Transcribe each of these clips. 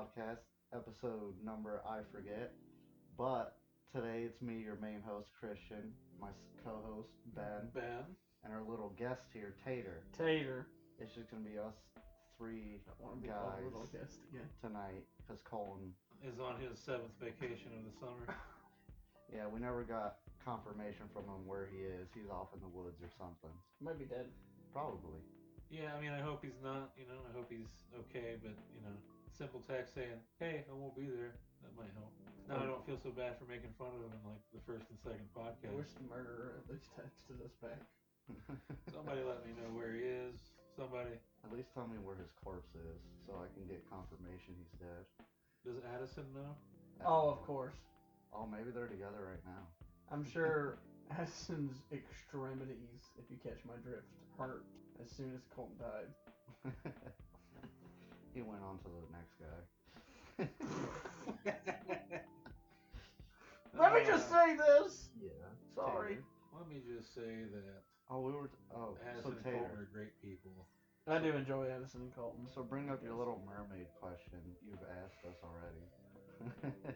podcast, episode number I forget. But today it's me, your main host, Christian, my co-host, Ben, Ben. and our little guest here, Tater. Tater. It's just gonna be us three I want to be called guys little guest again. tonight, because Colton, Is on his 7th vacation of the summer. yeah, we never got confirmation from him where he is. He's off in the woods or something. Might be dead. Probably. Yeah, I mean, I hope he's not, I hope he's okay, but, simple text saying, hey, I won't be there, that might help. Now I don't feel so bad for making fun of him in, like, the first and second I podcast. wish the murderer at least texted us back. Somebody let me know where he is. Somebody. At least tell me where his corpse is, so I can get confirmation he's dead. Does Addison know? Oh, of course. Oh, maybe they're together right now. I'm sure Addison's extremities, if you catch my drift, hurt as soon as Colton died. He went on to the next guy. Let me just say this! Yeah. Sorry. Tater. Let me just say that Oh, we were. So Addison and Tater. Colton are great people. I do enjoy Addison and Colton. So bring up your Little Mermaid question you've asked us already.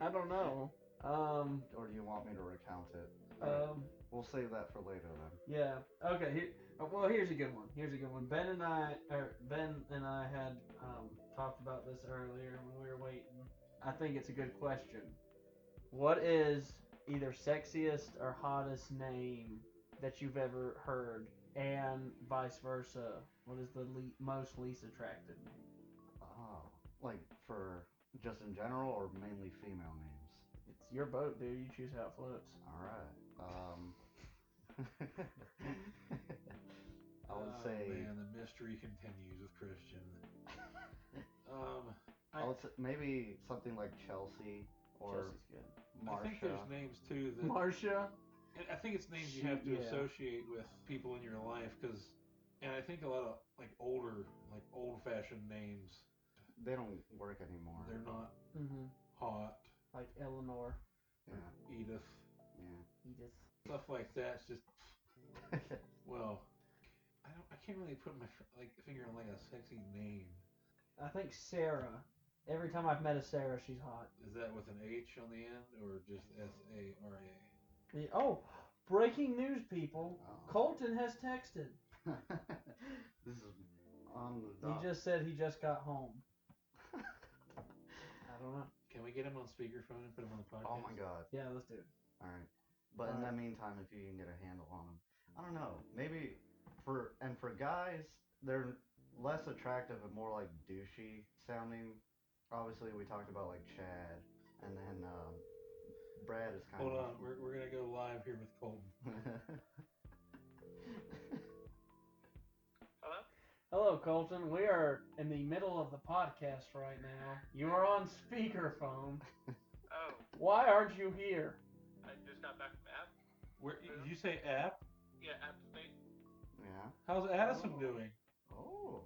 I don't know. Or do you want me to recount it? We'll save that for later then. Yeah. Okay. Here's a good one. Ben and I had talked about this earlier when we were waiting. I think it's a good question. What is either sexiest or hottest name that you've ever heard, and vice versa? What is the most least attractive name? Oh, like for just in general or mainly female names? It's your boat, dude. You choose how it floats. All right. I would say. Man, the mystery continues with Christian. I would say maybe something like Chelsea or Chelsea's good. I think Marsha. there's names too that Marcia. I think it's names you have to Yeah. associate with people in your life, and I think a lot of old-fashioned names, They don't work anymore. they're not Mm-hmm. hot. Like Eleanor. Yeah. Edith, Yeah. Edith. stuff like that's just well, I can't really put my finger on like a sexy name. I think Sarah. Every time I've met a Sarah, she's hot. Is that with an H on the end or just SARA? Oh, breaking news, people. Oh. Colton has texted. This is on the He dot. just said he just got home. I don't know. Can we get him on speakerphone and put him on the podcast? Oh my god. Yeah, let's do it. All right. But in the meantime, if you can get a handle on them, I don't know. Maybe for guys, they're less attractive and more like douchey sounding. Obviously, we talked about like Chad, and then Brad is kind Hold of. on, we're gonna go live here with Colton. Hello? Hello, Colton. We are in the middle of the podcast right now. You are on speakerphone. Oh, Why aren't you here? I just got back from app. Did you say app? Yeah, app state. Yeah. How's Addison Oh. doing? Oh.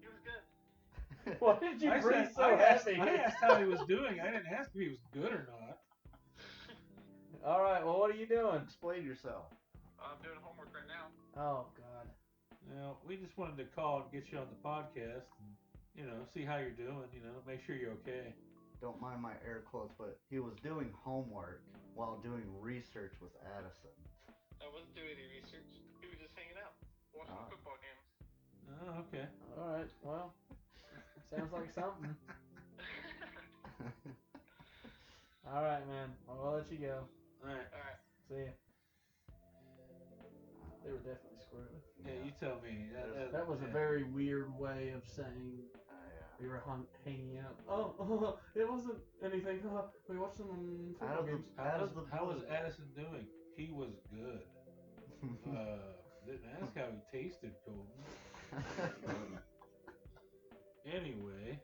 He was good. Why did you breathe so I heavy? asked how he was doing. I didn't ask if he was good or not. All right. Well, what are you doing? Explain yourself. I'm doing homework right now. Oh God. Now, we just wanted to call and get you on the podcast and, see how you're doing, make sure you're okay. Don't mind my air quotes, but he was doing homework while doing research with Addison. I wasn't doing any research. He was just hanging out, watching Ah. football games. Oh, okay. All right. Well, sounds like something. All right, man. I'll let you go. All right. Alright. See ya. They were definitely screwed. Yeah, you tell me. That was a very weird way of saying we were hanging out. Oh, it wasn't anything. We watched some football games. How was Addison doing? He was good. Didn't ask how he tasted, Colton. Anyway,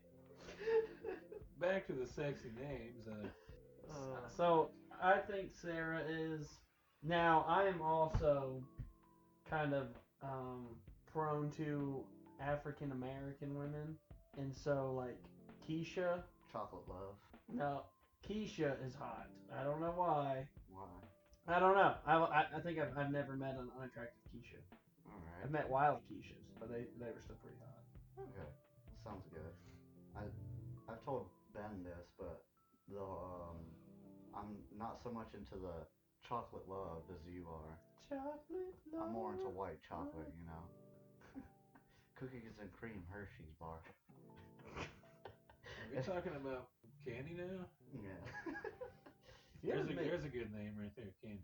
back to the sexy names. So I think Sarah is. Now I am also kind of prone to African American women, and so like Keisha. Chocolate love. No, Keisha is hot. I don't know why. Why? I don't know. I think I've never met an unattractive Keisha. All right. I've met wild Keishas, but they were still pretty hot. Okay. Sounds good. I've told Ben this, but I'm not so much into the chocolate love as you are. Chocolate love. I'm more into white chocolate, you know. Cookies and cream Hershey's bar. Are we talking about Candy now? Yeah. There's a good name right there, Candy.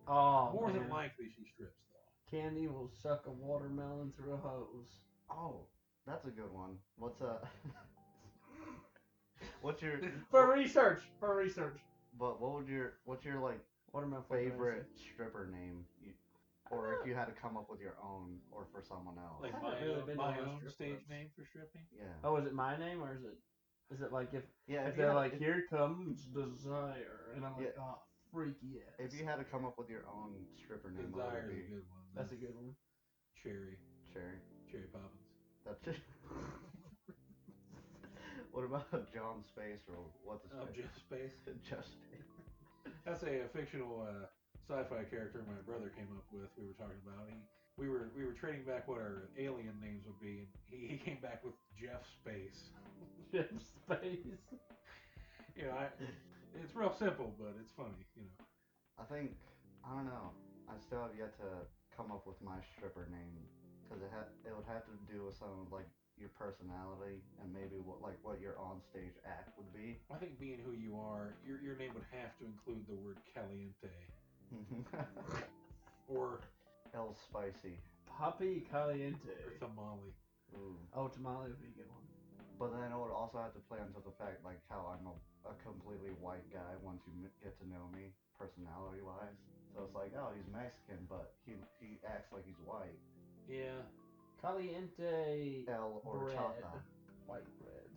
Oh, More man. than likely she strips though. Candy will suck a watermelon through a hose. Oh, that's a good one. What's your For research. but what's your like Watermelon favorite stripper name? Or if you had to come up with your own or for someone else. Like I haven't really been to my a lot of own strip stage clubs. name for stripping? Yeah. Oh, is it my name or is it like if Yeah, they're like, here comes desire, and I'm like, Yeah. oh, freaky ass. If you had to come up with your own stripper name, what would Desire's it a be? good one. That's a good one. Cherry Poppins. That's it. What about John Space or what's his name? Jeff Space. Jeff Space. That's a fictional sci-fi character my brother came up with. We were talking about. We were trading back what our alien names would be, and he came back with Jeff Space. Jeff Space. You know, it's real simple, but it's funny. You know. I don't know. I still have yet to come up with my stripper name because it would have to do with some like your personality and maybe what your on stage act would be. I think being who you are, your name would have to include the word caliente or El Spicy. Papi Caliente. or tamale. Ooh. Oh, tamale would be a good one. But then it would also have to play onto the fact like how I'm a completely white guy once you get to know me personality wise. So it's like, oh, he's Mexican, but he acts like he's white. Yeah. Caliente El bread. horchata. White bread.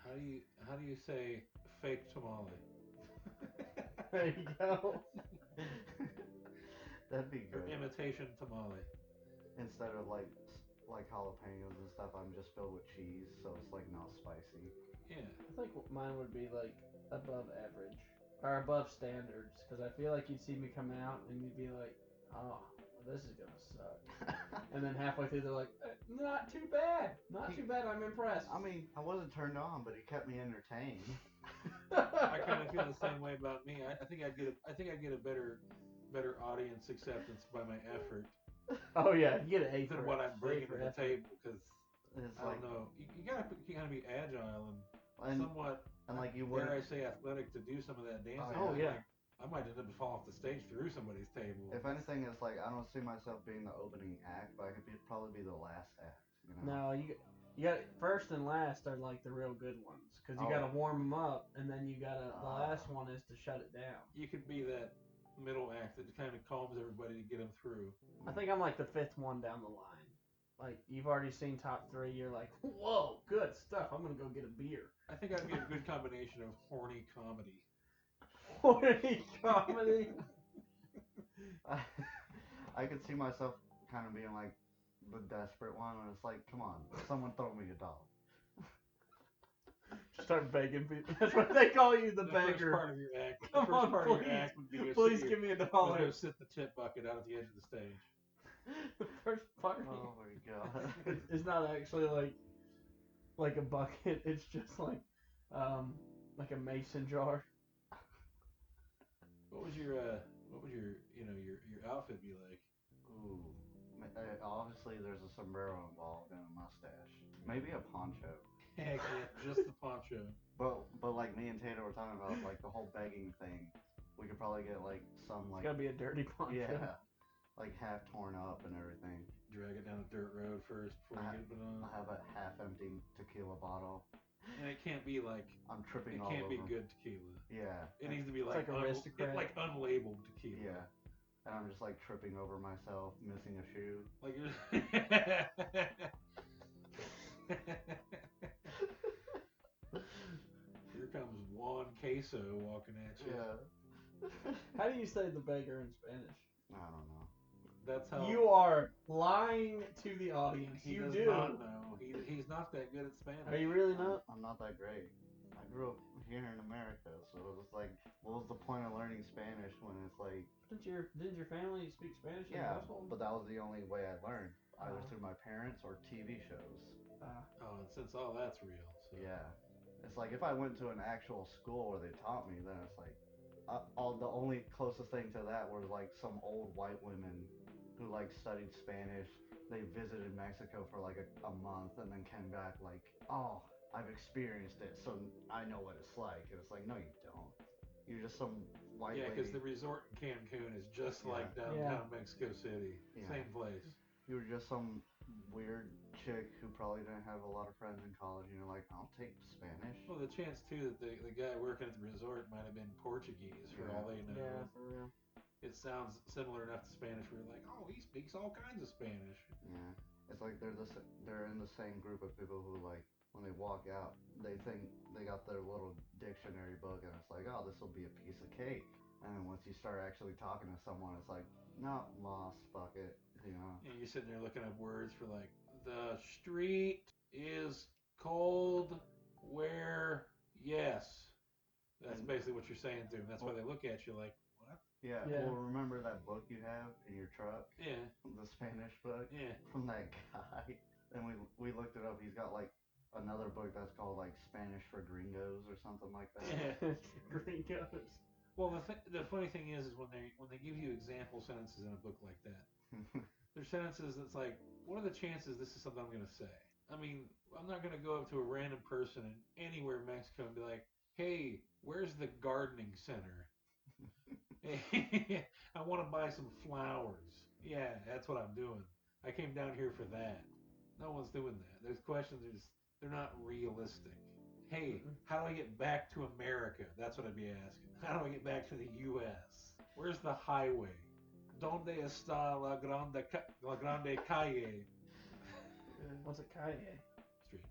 How do you say fake tamale? There you go. That'd be Or good. imitation tamale. Instead of like jalapenos and stuff, I'm just filled with cheese, so it's like not spicy. Yeah. I think mine would be like above average or above standards, because I feel like you'd see me come out and you'd be like, oh, well, this is gonna suck. And then halfway through they're like, not too bad, I'm impressed. I mean, I wasn't turned on, but he kept me entertained. I kind of feel the same way about me. I think I'd get a better audience acceptance by my effort Oh yeah, you get an A than for what it. I'm bringing A for to the effort. table because It's I like, don't know. You gotta be agile and somewhat, and like you dare I wouldn't. say, athletic to do some of that dancing. Oh yeah. Like, I might end up falling off the stage through somebody's table. If anything, it's like I don't see myself being the opening act, but I could probably be the last act. You know? No, you got first and last are like the real good ones, because you Oh. gotta warm them up, and then you gotta the last one is to shut it down. You could be that middle act that kind of calms everybody to get them through. I think I'm like the fifth one down the line. Like, you've already seen top three, you're like, whoa, good stuff. I'm gonna go get a beer. I think I'd be a good combination of horny comedy. Horny comedy. I could see myself kind of being like the desperate one, and it's like, come on, someone throw me a dollar. Start begging people. That's what they call you, the First beggar. part of your act. Come the first on, part please. of your act would be to Please sit give me a go dollar. sit the tip bucket out at the edge of the stage. The first part. Oh my god. It's not actually like a bucket. It's just like a mason jar. What would your your outfit be like? Ooh. Obviously, there's a sombrero involved and a mustache. Maybe a poncho. Heck yeah, just the poncho. But like me and Tater were talking about like the whole begging thing. We could probably get like some It's like gotta be a dirty poncho. yeah, like half torn up and everything. Drag it down a dirt road first before you get it on. I have a half empty tequila bottle. And it can't be like I'm tripping it all can't over. be good tequila. Yeah. It needs to be It's like like Aristocrat. like unlabeled tequila. Yeah. And I'm just like tripping over myself, missing a shoe. Like you're Here comes Juan Queso walking at you. Yeah. How do you say the beggar in Spanish? I don't know. That's how You are lying to the audience. he You does do. not know. He's not that good at Spanish. Are you really not? I'm not that great. I grew up here in America, so it was like, what was the point of learning Spanish when it's like? Didn't your family speak Spanish in the Yeah, household? but that was the only way I learned, either through my parents or TV shows. Oh, and since all that's real, so Yeah, It's like if I went to an actual school where they taught me, then it's like all the only closest thing to that were like some old white women who like studied Spanish. They visited Mexico for like a month and then came back like, oh, I've experienced it, so I know what it's like. And it's like, no, you don't. You're just some white Yeah, because lady. the resort in Cancun is just Yeah. like downtown Mexico City. Yeah. Same place. You were just some weird chick who probably didn't have a lot of friends in college, and you're like, I'll take Spanish. Well, the chance too that the guy working at the resort might have been Portuguese for Yeah. all they know. Yeah, for real. It sounds similar enough to Spanish where you're like, oh, he speaks all kinds of Spanish. Yeah, it's like they're in the same group of people who like when they walk out, they think they got their little dictionary book, and it's like, oh, this will be a piece of cake. And then once you start actually talking to someone, it's like, no, lost, fuck it, you know. And you're sitting there looking up words for like, the street is cold where, yes. That's basically what you're saying to them. That's why they look at you like, what? Yeah, Yeah. well, remember that book you have in your truck? Yeah. The Spanish book? Yeah. From that guy. And we looked it up. He's got like another book that's called like Spanish for Gringos or something like that. Yeah. Gringos. Well, the funny thing is when they give you example sentences in a book like that, there's sentences that's like, what are the chances this is something I'm going to say? I mean, I'm not going to go up to a random person in anywhere in Mexico and be like, hey, where's the gardening center? I want to buy some flowers. Yeah, that's what I'm doing. I came down here for that. No one's doing that. Those questions are just, they're not realistic. Hey, how do I get back to America? That's what I'd be asking. How do I get back to the U.S.? Where's the highway? Donde está la grande calle? What's a calle? Street.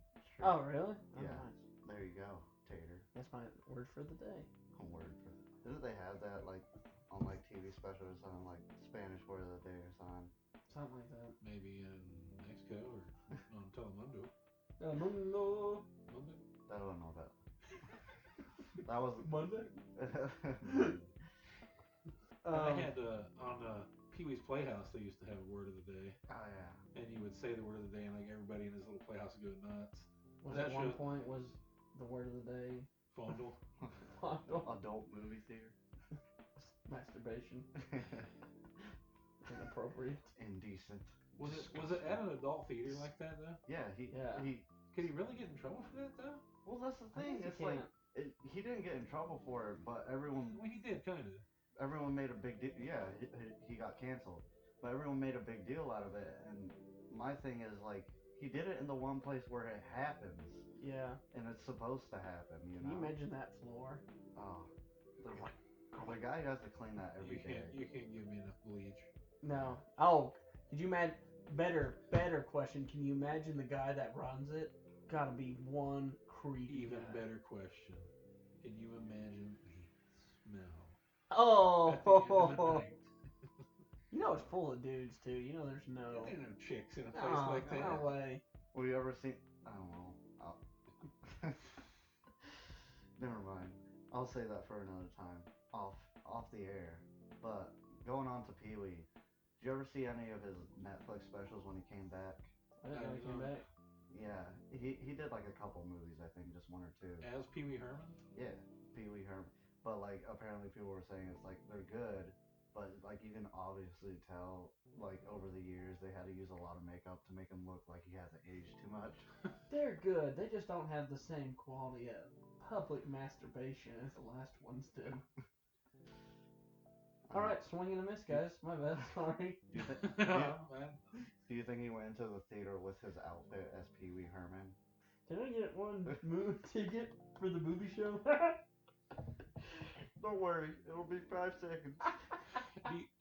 Oh, really? Oh, Yeah. nice. There you go, Tater. That's my word for the day. A word for it. Didn't they have that like on like TV specials or something like Spanish word of the day or something? Something like that. Maybe in Mexico or on Telemundo. Mundo. Mundo? I don't know that. That was Monday? They had on Pee Wee's Playhouse. They used to have a word of the day, Oh yeah. and you would say the word of the day, and like everybody in his little playhouse would go nuts. Was That at one show- point was the word of the day Fondle. Adult movie theater. masturbation. Inappropriate. Indecent. Was it at an adult theater like that though? Yeah, Yeah. he Could he really get in trouble for that though? well that's the I thing. guess It's you like can't. he didn't get in trouble for it, but everyone Well, he did kind of. made a big deal. Yeah, he got canceled, but everyone made a big deal out of it. And my thing is like he did it in the one place where it happens, Yeah. and it's supposed to happen. You Can know. you imagine that floor? Oh, the guy has to clean that every day. You can't give me enough bleach. No. Oh, could you imagine? Better question. Can you imagine the guy that runs it? Gotta be one creepy Even guy. better question. Can you imagine the smell? Oh. At the end of the night? You know it's full of dudes too. You know there's no. There ain't no chicks in a place like that. No way. Well, you ever seen? I don't know. Never mind. I'll say that for another time, off the air. But going on to Pee Wee, did you ever see any of his Netflix specials when he came back? I didn't know he came back. Yeah, he did like a couple movies, I think, just one or two. As Pee Wee Herman? Yeah, Pee Wee Herman. But like apparently people were saying it's like they're good, but like you can obviously tell like over the years they had to use a lot of makeup to make him look like he hasn't aged too much. They're good. They just don't have the same quality of public masturbation as the last ones did. All right, swing and a miss, guys. My bad. Sorry. Do you think he went into the theater with his outfit as Pee Wee Herman? Can I get one ticket for the movie show? Don't worry, it'll be 5 seconds.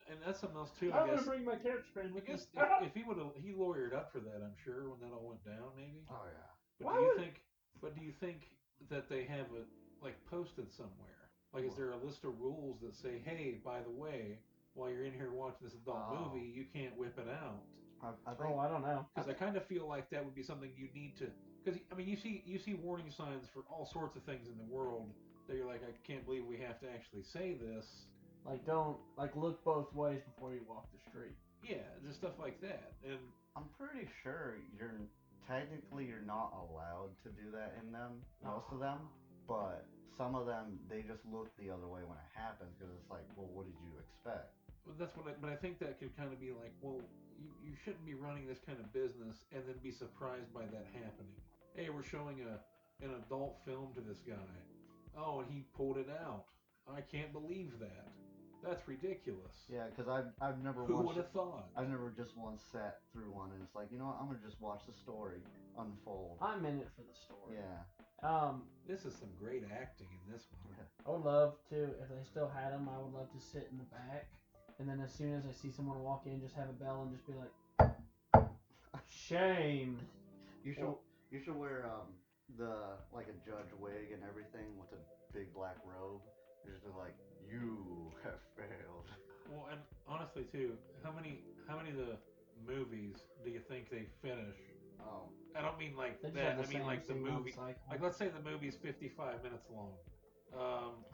And that's something else too. I'm I gonna guess. bring my couch friend I with guess me. if he would have, he lawyered up for that. I'm sure when that all went down, maybe. Oh yeah. But Why do you would- think? But do you think that they have it like posted somewhere? Like, is there a list of rules that say, hey, by the way, while you're in here watching this adult movie, you can't whip it out? I think. Oh, I don't know. Because I kind of feel like that would be something you need to. Because I mean, you see warning signs for all sorts of things in the world that you're like, I can't believe we have to actually say this. Like, don't look both ways before you walk the street. Yeah, just stuff like that. And I'm pretty sure you're technically you're not allowed to do that in them, most of them, but some of them they just look the other way when it happens because it's like, well, what did you expect? Well, that's what. But I think that could kind of be like, well, you shouldn't be running this kind of business and then be surprised by that happening. Hey, we're showing an adult film to this guy. Oh, and he pulled it out. I can't believe that. That's ridiculous. Yeah, because I've never Who once would have thought? I've never just once sat through one and it's like, you know what, I'm gonna just watch the story unfold. I'm in it for the story. Yeah. This is some great acting in this one. I would love to, if they still had them, I would love to sit in the back, and then as soon as I see someone walk in, just have a bell and just be like, shame. You should wear the like a judge wig and everything with a big black robe. You're just like, you have failed. Well, and honestly too, how many of the movies do you think they finish? Oh. I don't mean like They just that. have the I mean same like the scene on movie. cycle. Like let's say the movie's 55 minutes long.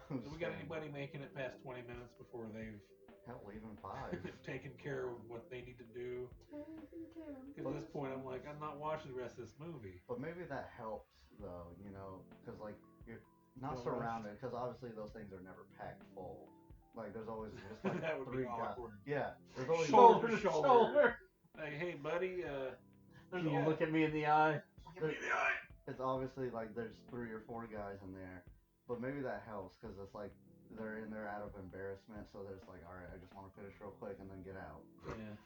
Do we got anybody making it past 20 minutes before they've Hell, even 5. taken care of what they need to do? Because at this point, I'm like, I'm not watching the rest of this movie. But maybe that helps though, you know, because like you're not Feel surrounded, because obviously those things are never packed full. Like there's always just like That would be 3 guys. awkward. Yeah, there's always Shoulder to shoulder. shoulder. Like, hey, buddy, There's Yeah. a look at me in the eye. It's obviously like there's 3 or 4 guys in there, but maybe that helps because it's like they're in there out of embarrassment, so they're just like, all right, I just want to finish real quick and then get out. yeah.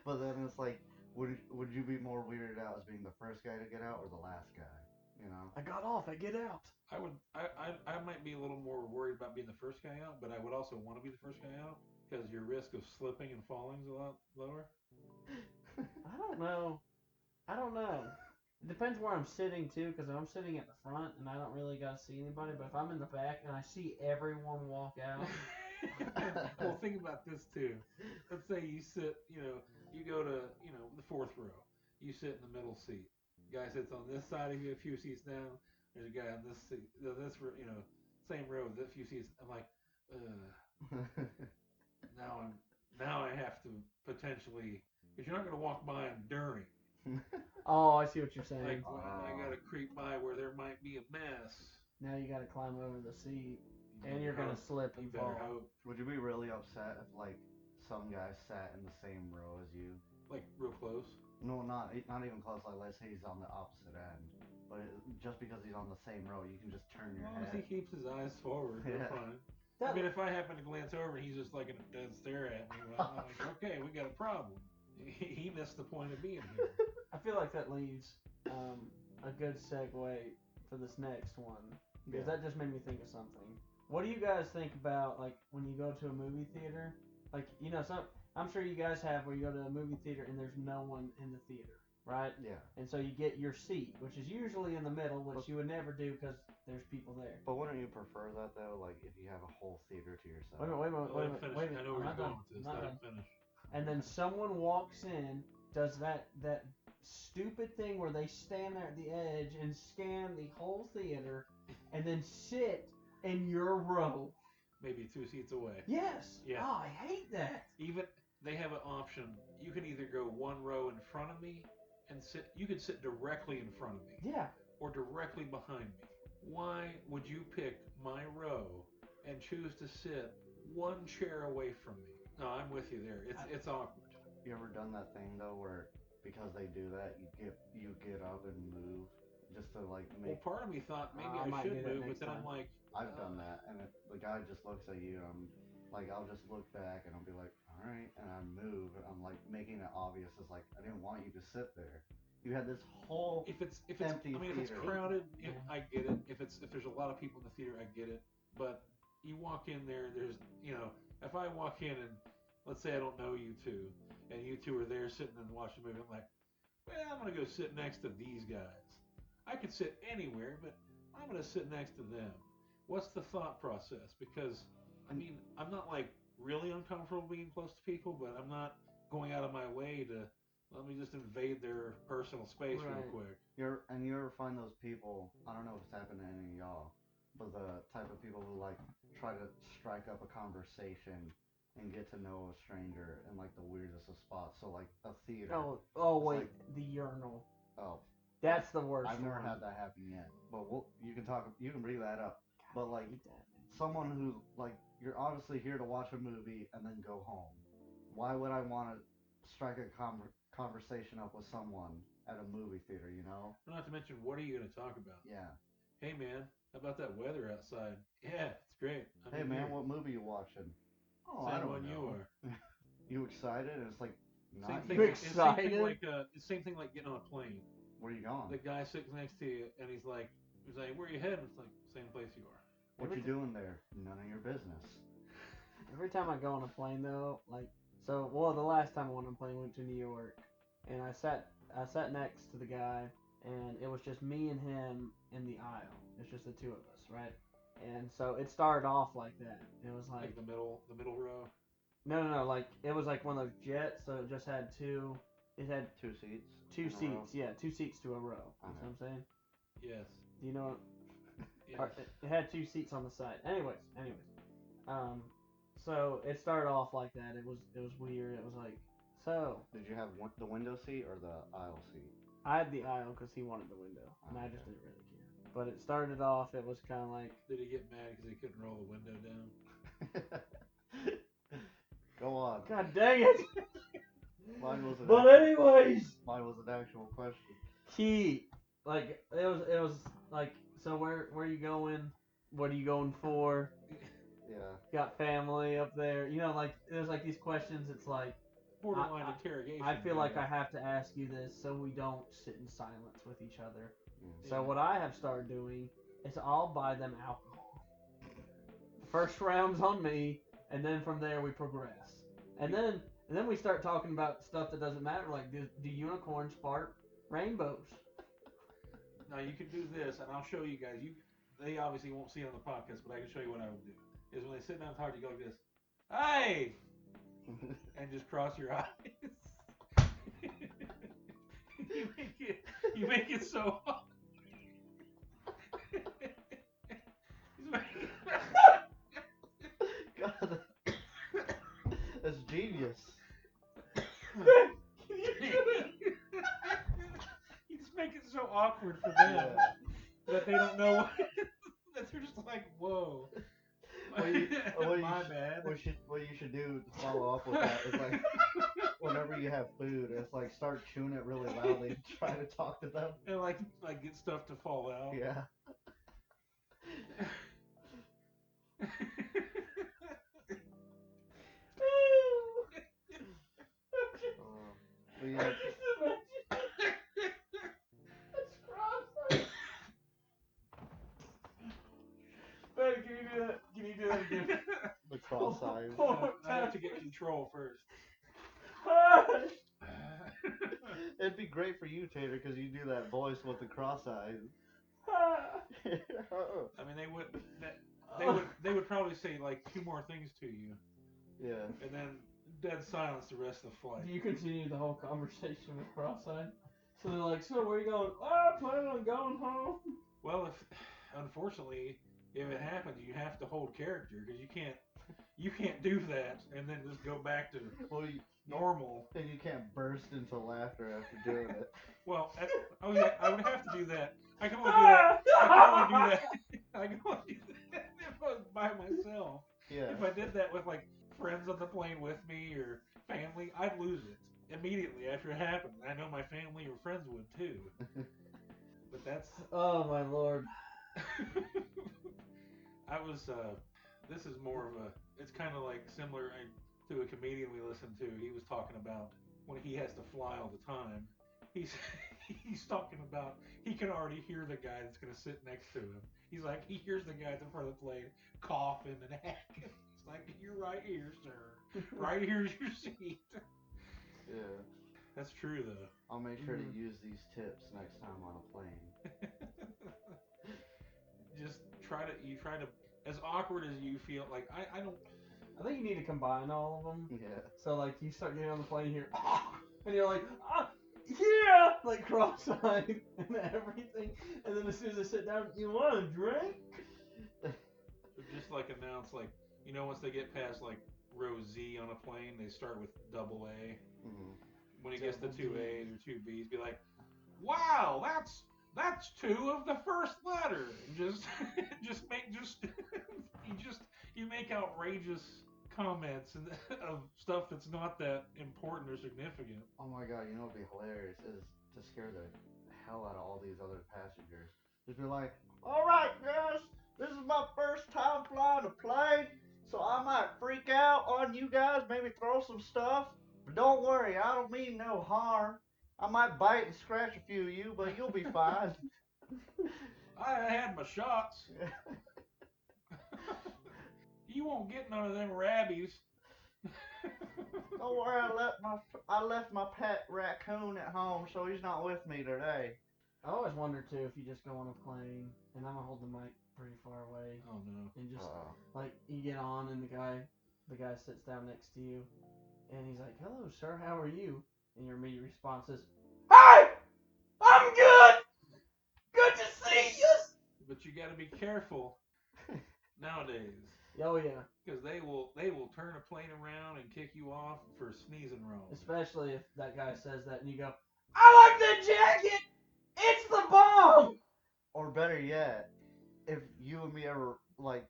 But then it's like, would you be more weirded out as being the first guy to get out or the last guy? You know? I got off. I get out. I might be a little more worried about being the first guy out, but I would also want to be the first guy out because your risk of slipping and falling is a lot lower. I don't know. It depends where I'm sitting too, because if I'm sitting at the front and I don't really got to see anybody, but if I'm in the back and I see everyone walk out, Well, think about this too. Let's say you sit, you go to, the 4th row. You sit in the middle seat. Guy sits on this side of you, a few seats down. There's a guy on this seat, same row, a few seats. I'm like, now I have to potentially, because you're not going to walk by them during. oh, I see what you're saying. Like, I got to creep by where there might be a mess. Now you got to climb over the seat, and you're gonna slip You and better fall. hope. Would you be really upset if like some guy sat in the same row as you? Like real close. No, not even close. Like let's say he's on the opposite end, but just because he's on the same row, you can just turn As your long as he head. keeps his eyes forward, Yeah. we're fine. That- I mean, if I happen to glance over and he's just like a dead stare at me, well, I'm like, okay, we got a problem. He missed the point of being here. I feel like that leaves a good segue for this next one, because that just made me think of something. What do you guys think about, like, when you go to a movie theater? Like, I'm sure you guys have where you go to a movie theater and there's no one in the theater, right? Yeah. And so you get your seat, which is usually in the middle, which you would never do because there's people there. But wouldn't you prefer that though? Like if you have a whole theater to yourself. Wait a minute. Let him finish. Wait a minute. I know where I'm you're not going done. with this. I'm not Let done. him finish. And then someone walks in, does that stupid thing where they stand there at the edge and scan the whole theater, and then sit in your row. Maybe 2 seats away. Yes. Yeah. Oh, I hate that. Even they have an option. You can either go 1 row in front of me and sit. You could sit directly in front of me. Yeah. Or directly behind me. Why would you pick my row and choose to sit 1 chair away from me? No, I'm with you there. It's awkward. You ever done that thing though where because they do that you get up and move just to like Well, make. part of me thought maybe I I might should do that move, but next then I'm time. like, I've done that, and the guy just looks at you. Like I'll just look back and I'll be like, all right, and I move. And I'm like making it obvious as like I didn't want you to sit there. You had this whole if it's empty I mean, if it's theater. crowded, Yeah. I get it. If there's a lot of people in the theater, I get it. But you walk in there, there's if I walk in and let's say I don't know you two, and you two are there sitting and watching the movie, I'm like, well, I'm gonna go sit next to these guys. I could sit anywhere, but I'm gonna sit next to them. What's the thought process? Because I mean, I'm not like really uncomfortable being close to people, but I'm not going out of my way to let me just invade their personal space real Right. quick. You ever find those people? I don't know if it's happened to any of y'all, but the type of people who like try to strike up a conversation and get to know a stranger in like the weirdest of spots. So like a theater. Oh It's wait, like, the urinal. oh, That's the worst I've never one. had that happen yet. But you can bring that up. But I like hate that, man. someone who like you're obviously here to watch a movie and then go home. Why would I want to strike a conversation up with someone at a movie theater? You know? Not to mention, what are you going to talk about? Yeah. Hey man, how about that weather outside? Yeah, it's great. I'm Hey in man, here. what movie you watching? Oh, I Same don't one you know. are. You excited? And it's like Same not thing. yet. It's same thing Excited? like same thing like getting on a plane. Where you going? The guy sits next to you and he's like, where you heading? It's like same place you are. What Every you doing there? None of your business. Every time I go on a plane though, the last time I went on a plane, went to New York, and I sat next to the guy, and it was just me and him in the aisle. It's just the two of us, right? And so it started off like that. It was like Like the middle row. no, like it was like one of those jets, so it just had two. It had Two seats. two in a row? seats, yeah, two seats to a row. You know what I'm saying? Yes. Do you know? Yes. It had two seats on the side. Anyways, so it started off like that. It was weird. It was like, so Did you have the window seat or the aisle seat? I had the aisle because he wanted the window, and I just didn't really care. But it started off. It was kind of like, Did he get mad because he couldn't roll the window down? Go on. God dang it! Mine was an But actual, anyways, mine was an actual question. he like it was like, so where are you going? What are you going for? Yeah. Got family up there? You know, like it was like these questions. It's like Borderline interrogation. I feel like yeah. I have to ask you this so we don't sit in silence with each other. Mm. So what I have started doing is I'll buy them alcohol. First round's on me, and then from there we progress. And then we start talking about stuff that doesn't matter, like do unicorns fart rainbows? Now you can do this, and I'll show you guys. They obviously won't see it on the podcast, but I can show you what I would do. Is when they sit down and talk, you go like this, "Hey," and just cross your eyes. you make it so hard. God, that's genius. You just make it so awkward for them that they don't know that they're just like, whoa. What My bad. What you should do to follow up with that is like whenever you have food, it's like start chewing it really loudly and try to talk to them. And like get stuff to fall out. Yeah. But yeah, Ben, can you do that again? the cross eyes. I have to get control first. It'd be great for you, Tater, because you do that voice with the cross eyes. I mean, they would probably say like two more things to you, Yeah. and then dead silence the rest of the flight. Do you continue the whole conversation with cross-eyed? So they're like, so where are you going? Oh, I plan on going home. Well, unfortunately, if it happens, you have to hold character because you can't do that and then just go back to normal. And you can't burst into laughter after doing it. Well, I would have to do that. I can only do that. I can only do that if I was by myself. Yeah. If I did that with like friends on the plane with me or family, I'd lose it immediately after it happened. I know my family or friends would too. But that's. Oh my lord. This is more of a. It's kind of like similar to a comedian we listened to. He was talking about when he has to fly all the time. He's talking about he can already hear the guy that's gonna sit next to him. He's like he hears the guy at the front of the plane coughing and hacking. He's like, "You're right here, sir. Right here's your seat." Yeah. That's true though. I'll make sure to use these tips next time on a plane. Just try to as awkward as you feel. Like I don't. I think you need to combine all of them. Yeah. So like you start getting on the plane here, and you're like, yeah, like cross-eyed and everything. And then as soon as I sit down, you want a drink? Just like announce like once they get past like row Z on a plane, they start with double A. Mhm. When it gets to Double two D. A's or two B's, be like, "Wow, that's two of the first letter." Just you make outrageous comments and of stuff that's not that important or significant. Oh my god, you know what'd be hilarious is to scare the hell out of all these other passengers. Just be like, alright guys, this is my first time flying a plane, so I might freak out on you guys, maybe throw some stuff. But don't worry, I don't mean no harm. I might bite and scratch a few of you, but you'll be fine. I had my shots. You won't get none of them rabbies. Don't worry, I left my pet raccoon at home, so he's not with me today. I always wonder too if you just go on a plane, and I'm gonna hold the mic pretty far away, Oh no. and just Uh, like you get on, and the guy sits down next to you, and he's like, "Hello, sir, how are you?" And your immediate response is, "Hi, I'm good. Good to see you." But you got to be careful nowadays, Oh yeah, because they will turn a plane around and kick you off for sneezing wrong. especially if that guy says that, and you go, "I like the jacket. It's the bomb." or better yet, if you and me ever like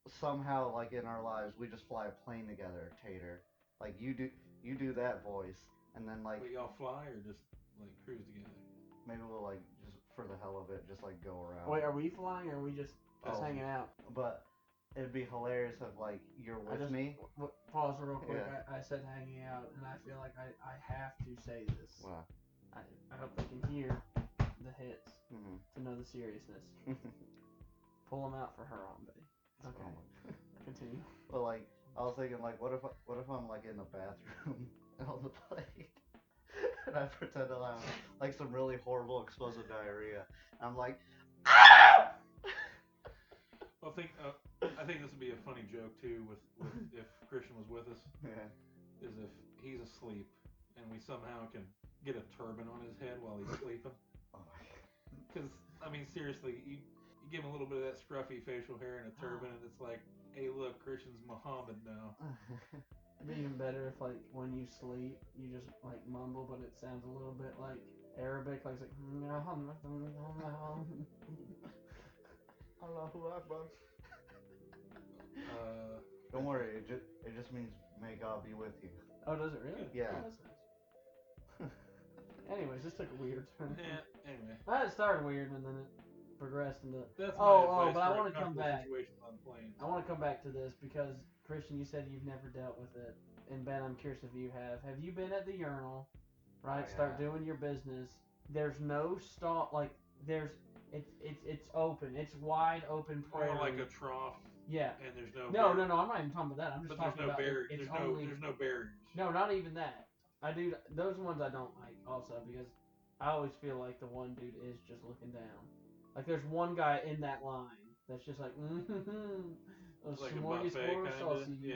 somehow like in our lives we just fly a plane together, Tater. Like you do that voice, and then like But y'all fly or just like cruise together? maybe we'll like just for the hell of it just like go around. Wait, are we flying, or are we just Oh. hanging out? But it'd be hilarious if like you're with me. Pause real quick. Yeah. I said hanging out, and I feel like I have to say this. Wow. I hope they can hear the hits Mhm. to know the seriousness. Pull them out for her on, buddy. Okay. Oh. Continue. But like I was thinking like what if I'm like in the bathroom on the plane and I pretend to have like some really horrible explosive diarrhea. And I'm like, ah! Well, I think this would be a funny joke too with if Christian was with us, Yeah. is if he's asleep and we somehow can get a turban on his head while he's sleeping. Oh my god. Because I mean, seriously, you give him a little bit of that scruffy facial hair and a turban, and it's like, hey, look, Christian's Muhammad now. It'd be even better if like when you sleep, you just like mumble, but it sounds a little bit like Arabic, like it's like. Allahu Akbar. Uh, Don't worry, it just means may God be with you. Oh, does it really? Yeah. Oh, that's nice. Anyways, this took a weird turn. yeah. Anyway, It started weird and then it progressed into. that's Oh, my advice but I for wanna come uncomfortable back. situations on planes. I want to come back to this because Christian, you said you've never dealt with it, and Ben, I'm curious if you have. Have you been at the urinal? Right, I start have. doing your business. There's no stall, like there's it's open. It's wide open More prairie. like a trough, Yeah. and there's no. No, I'm not even talking about that. I'm just But there's talking no about barriers. it's There's only. no barriers. No, not even that. I do those ones I don't like also because I always feel like the one dude is just looking down. Like there's one guy in that line that's just like It's like a smorgasbord buffet kind of. sausage. Yeah.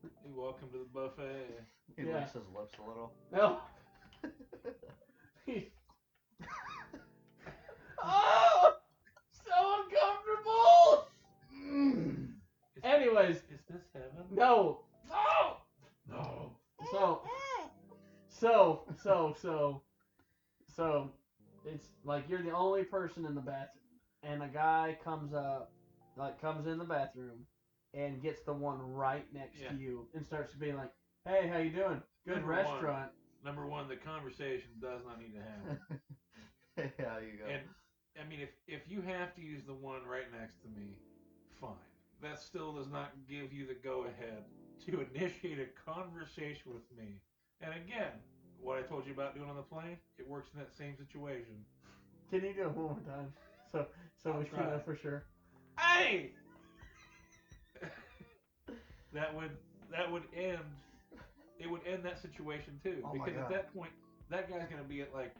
Hey, welcome to the buffet. He Yeah. licks his lips a little. No. Oh, so uncomfortable. Anyways, Is this heaven? no. No. So it's like you're the only person in the bathroom, and a guy comes in the bathroom, and gets the one right next Yeah. to you, and starts being like, "Hey, how you doing? Good Number restaurant." Number one, the conversation does not need to happen. Yeah, you go. And I mean, if you have to use the one right next to me, fine. That still does not give you the go ahead to initiate a conversation with me. And again, what I told you about doing on the plane, it works in that same situation. Can you do it one more time? So I'll we can try. know for sure. Hey! that would end. It would end that situation too, Oh my because at God. that point, that guy's gonna be at like,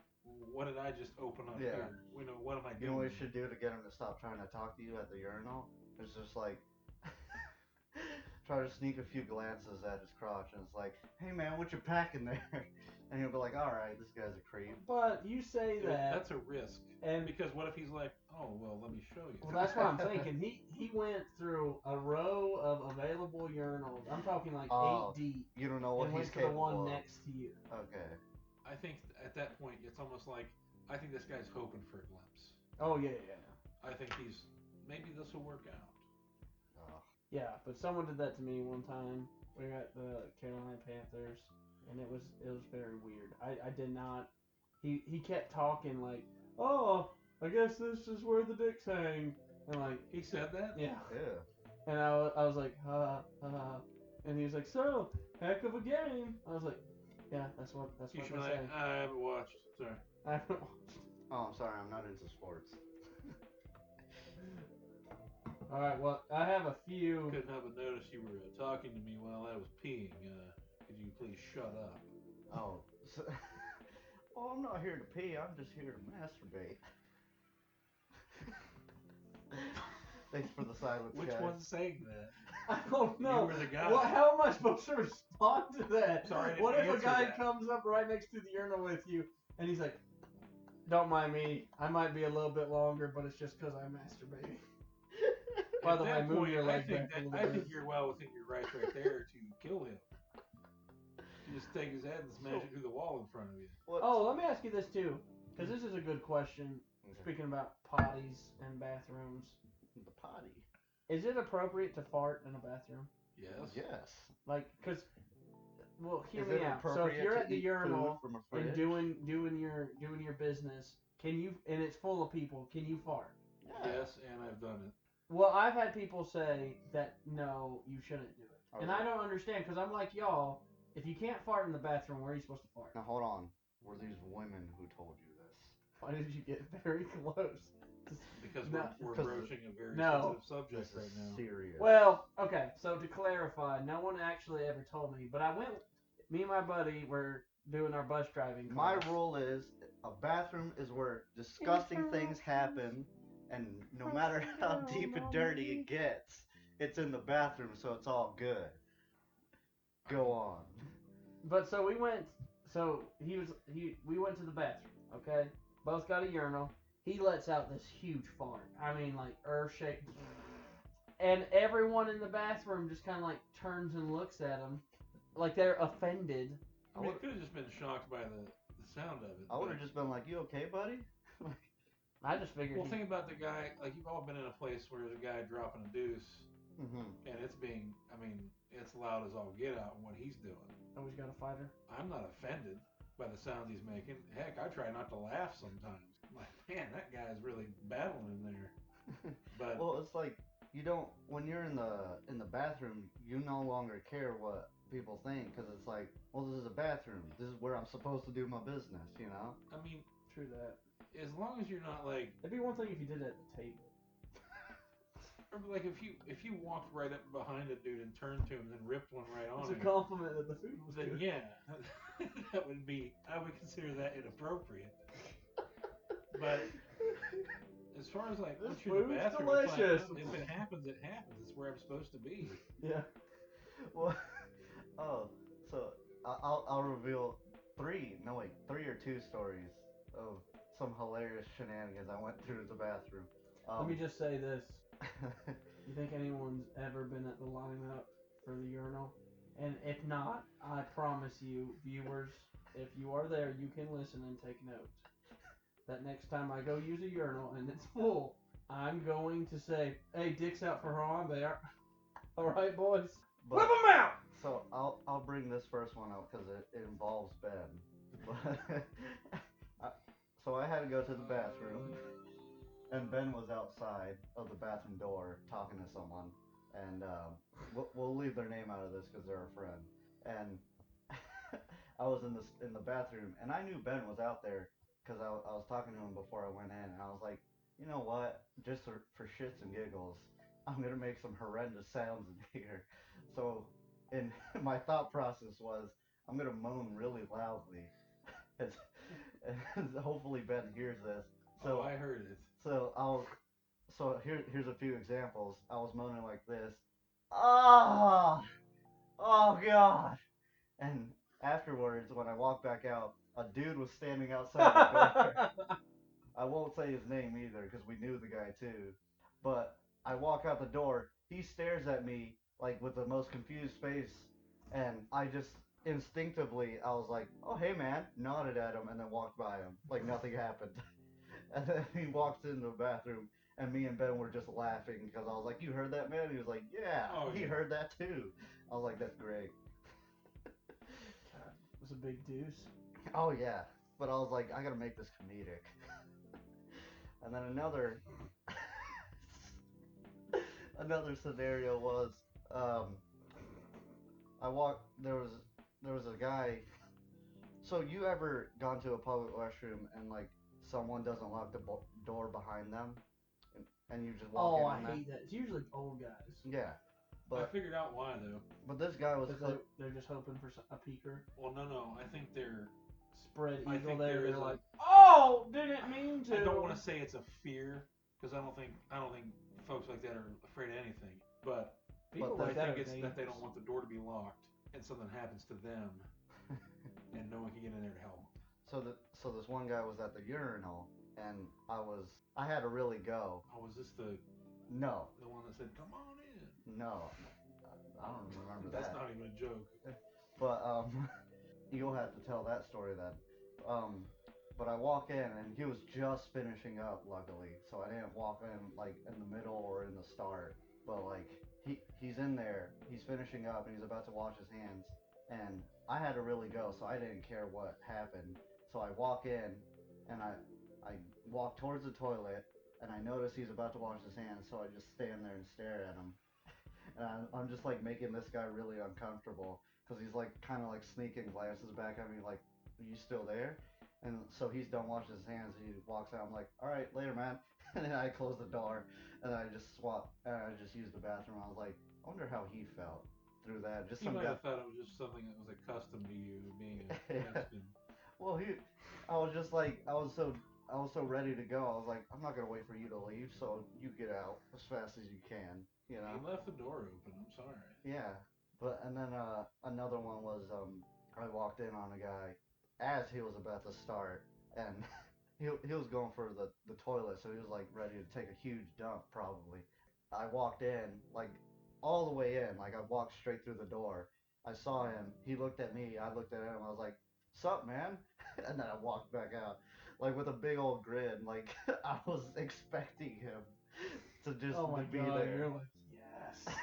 what did I just open up Yeah. here? What am I You doing? know what we should do to get him to stop trying to talk to you at the urinal? It's just like try to sneak a few glances at his crotch, and it's like, hey man, what you packing there? And he'll be like, all right, this guy's a creep. But you say that, That's a risk. and Because what if he's like, oh, well, let me show you. well, that's what I'm thinking. He went through a row of available urinals. I'm talking like Oh, 8 deep, You don't know what and he's went to the capable one of. next to you. Okay. I think at that point, it's almost like, I think this guy's hoping for a glimpse. Oh yeah. I think maybe this will work out. Yeah, but someone did that to me one time. We were at the Carolina Panthers, and it was very weird. I did not. He kept talking like, oh, I guess this is where the dicks hang, and like He said that? yeah. Yeah. And I was like, and he was like, so heck of a game. I was like, yeah, that's what You they should be say. like, I haven't watched. Sorry. I haven't Oh, I'm sorry, I'm not into sports. All right, well, I have a few. Couldn't help but notice you were talking to me while I was peeing. Could you please shut up? Oh. So, well, I'm not here to pee, I'm just here to masturbate. Thanks for the silence, Which guys. one's saying that? I don't know. You were the guy. Well, how am I supposed to respond to that? Sorry, I didn't What if a answer guy that. comes up right next to the urinal with you and he's like, don't mind me, I might be a little bit longer, but it's just because I'm masturbating. By At the way, that move point, your leg I think back a little I bit. think you're well within your rights right there to kill him. You just take his head and smash it through the wall in front of you. Oh, let me ask you this too, because this is a good question. Okay. Speaking about potties and bathrooms, The potty. is it appropriate to fart in a bathroom? Yes. Yes. Like, cause, well, hear Is me it out. So if appropriate you're to at the eat urinal food from a fridge? and doing your business, can you? And it's full of people. Can you fart? Yeah. Yes, and I've done it. Well, I've had people say that no, you shouldn't do it, Oh, and I don't understand because I'm like y'all. If you can't fart in the bathroom, where are you supposed to fart? Now hold on. Were these women who told you this? Why did you get very close? Because No. we're Because broaching a very No. sensitive subject This right is now. serious. Well, okay. So to clarify, no one actually ever told me, but I went. Me and my buddy were doing our bus driving. My class. rule is a bathroom is where disgusting things happen, and no matter how deep and dirty it gets, it's in the bathroom, so it's all good. Go on. But so we went. So we went to the bathroom. Okay, both got a urinal. He lets out this huge fart. I mean, like earth shaking. And everyone in the bathroom just kind of like turns and looks at him, like they're offended. I mean, it could have just been shocked by the sound of it. I would have just been like, "You okay, buddy?" I just figured. Well, think about the guy. Like, you've all been in a place where there's a guy dropping a deuce, Mm-hmm. and it's being, I mean, it's loud as all get out in what he's doing. Always got a fighter. I'm not offended by the sounds he's making. Heck, I try not to laugh sometimes. I'm like, man, that guy's really battling in there. But Well, it's like you don't when you're in the bathroom, you no longer care what people think because it's like, well, this is a bathroom. This is where I'm supposed to do my business, you know. I mean, True that. as long as you're not like, It'd be one thing if you did it at the table. or like if you walked right up behind a dude and turned to him and then ripped one right on It's a him, compliment that the food was then good. yeah, that would be. I would consider that inappropriate. But as far as like This once you're in the food's bathroom, delicious. it's like, if it happens, it happens. It's where I'm supposed to be. Yeah. Well, oh, so I'll reveal three or two stories of some hilarious shenanigans I went through at the bathroom. Let me just say this. You think anyone's ever been at the lineup for the urinal? And if not, I promise you, viewers, if you are there, you can listen and take notes. That next time I go use a urinal and it's full, I'm going to say, hey, dick's out for Ron there. All right, boys? But- Whip 'em out! So I'll bring this first one up because it involves Ben. So I had to go to the bathroom, and Ben was outside of the bathroom door talking to someone, and we'll leave their name out of this because they're a friend. And I was in the bathroom, and I knew Ben was out there because I was talking to him before I went in, and I was like, you know what? Just for shits and giggles, I'm gonna make some horrendous sounds in here. So, and my thought process was, I'm gonna moan really loudly, and hopefully Ben hears this. So I heard it. So here's a few examples. I was moaning like this. oh, oh God. And afterwards, when I walked back out, a dude was standing outside the door. I won't say his name either because we knew the guy too. But I walk out the door. He stares at me like with the most confused face, and I just instinctively I was like, "Oh hey man," nodded at him and then walked by him like nothing happened. And then he walks into the bathroom, and me and Ben were just laughing because I was like, "You heard that, man?" He was like, "Yeah, Oh, he yeah. heard that too." I was like, "That's great." God, it was a big deuce. Oh yeah, but I was like, I gotta make this comedic. And then another scenario was, um, I walked. There was a guy. So you ever gone to a public restroom and like someone doesn't lock the door behind them, and you just walk Oh, I in there? hate that. It's usually old guys. Yeah, I but figured out why though. this guy was Because they're just hoping for a peeker. Well, no. I think they're. Spread I eagle think there. there is They're a- like, oh, didn't mean to. I don't want to say it's a fear because I don't think folks like that are afraid of anything. But People But I like that think are it's that they dangerous. don't want the door to be locked and something happens to them and no one can get in there to help. so this one guy was at the urinal, and I had to really go. Oh, was this the No, one that said "Come on in"? no, I don't remember That's that. not even a joke. But you'll have to tell that story then. Um, but I walk in and he was just finishing up, luckily, so I didn't walk in like in the middle or in the start. But like he's in there, he's finishing up, and he's about to wash his hands, and I had to really go, so I didn't care what happened. So I walk in, and I walk towards the toilet, and I notice he's about to wash his hands, so I just stand there and stare at him, and I'm just like making this guy really uncomfortable because he's like kind of like sneaking glances back at me like, "Are you still there?" And so he's done washing his hands. He walks out. I'm like, "All right, later, man." And then I close the door, and I just swap. And I just use the bathroom. I was like, I wonder how he felt through that. Just He some might guy. have thought it was just something that was accustomed to you being a Yeah. Mexican. Well, I was just like, I was so ready to go. I was like, I'm not gonna wait for you to leave, so you get out as fast as you can. You know. He left the door open. I'm sorry. Yeah, but and then another one was I walked in on a guy as he was about to start, and he was going for the toilet, so he was like ready to take a huge dump probably. I walked in like all the way in, like I walked straight through the door. I saw him. He looked at me. I looked at him. I was like, "Sup, man?" And then I walked back out, like with a big old grin, like I was expecting him to just Oh my to be god, there. you're like, yes.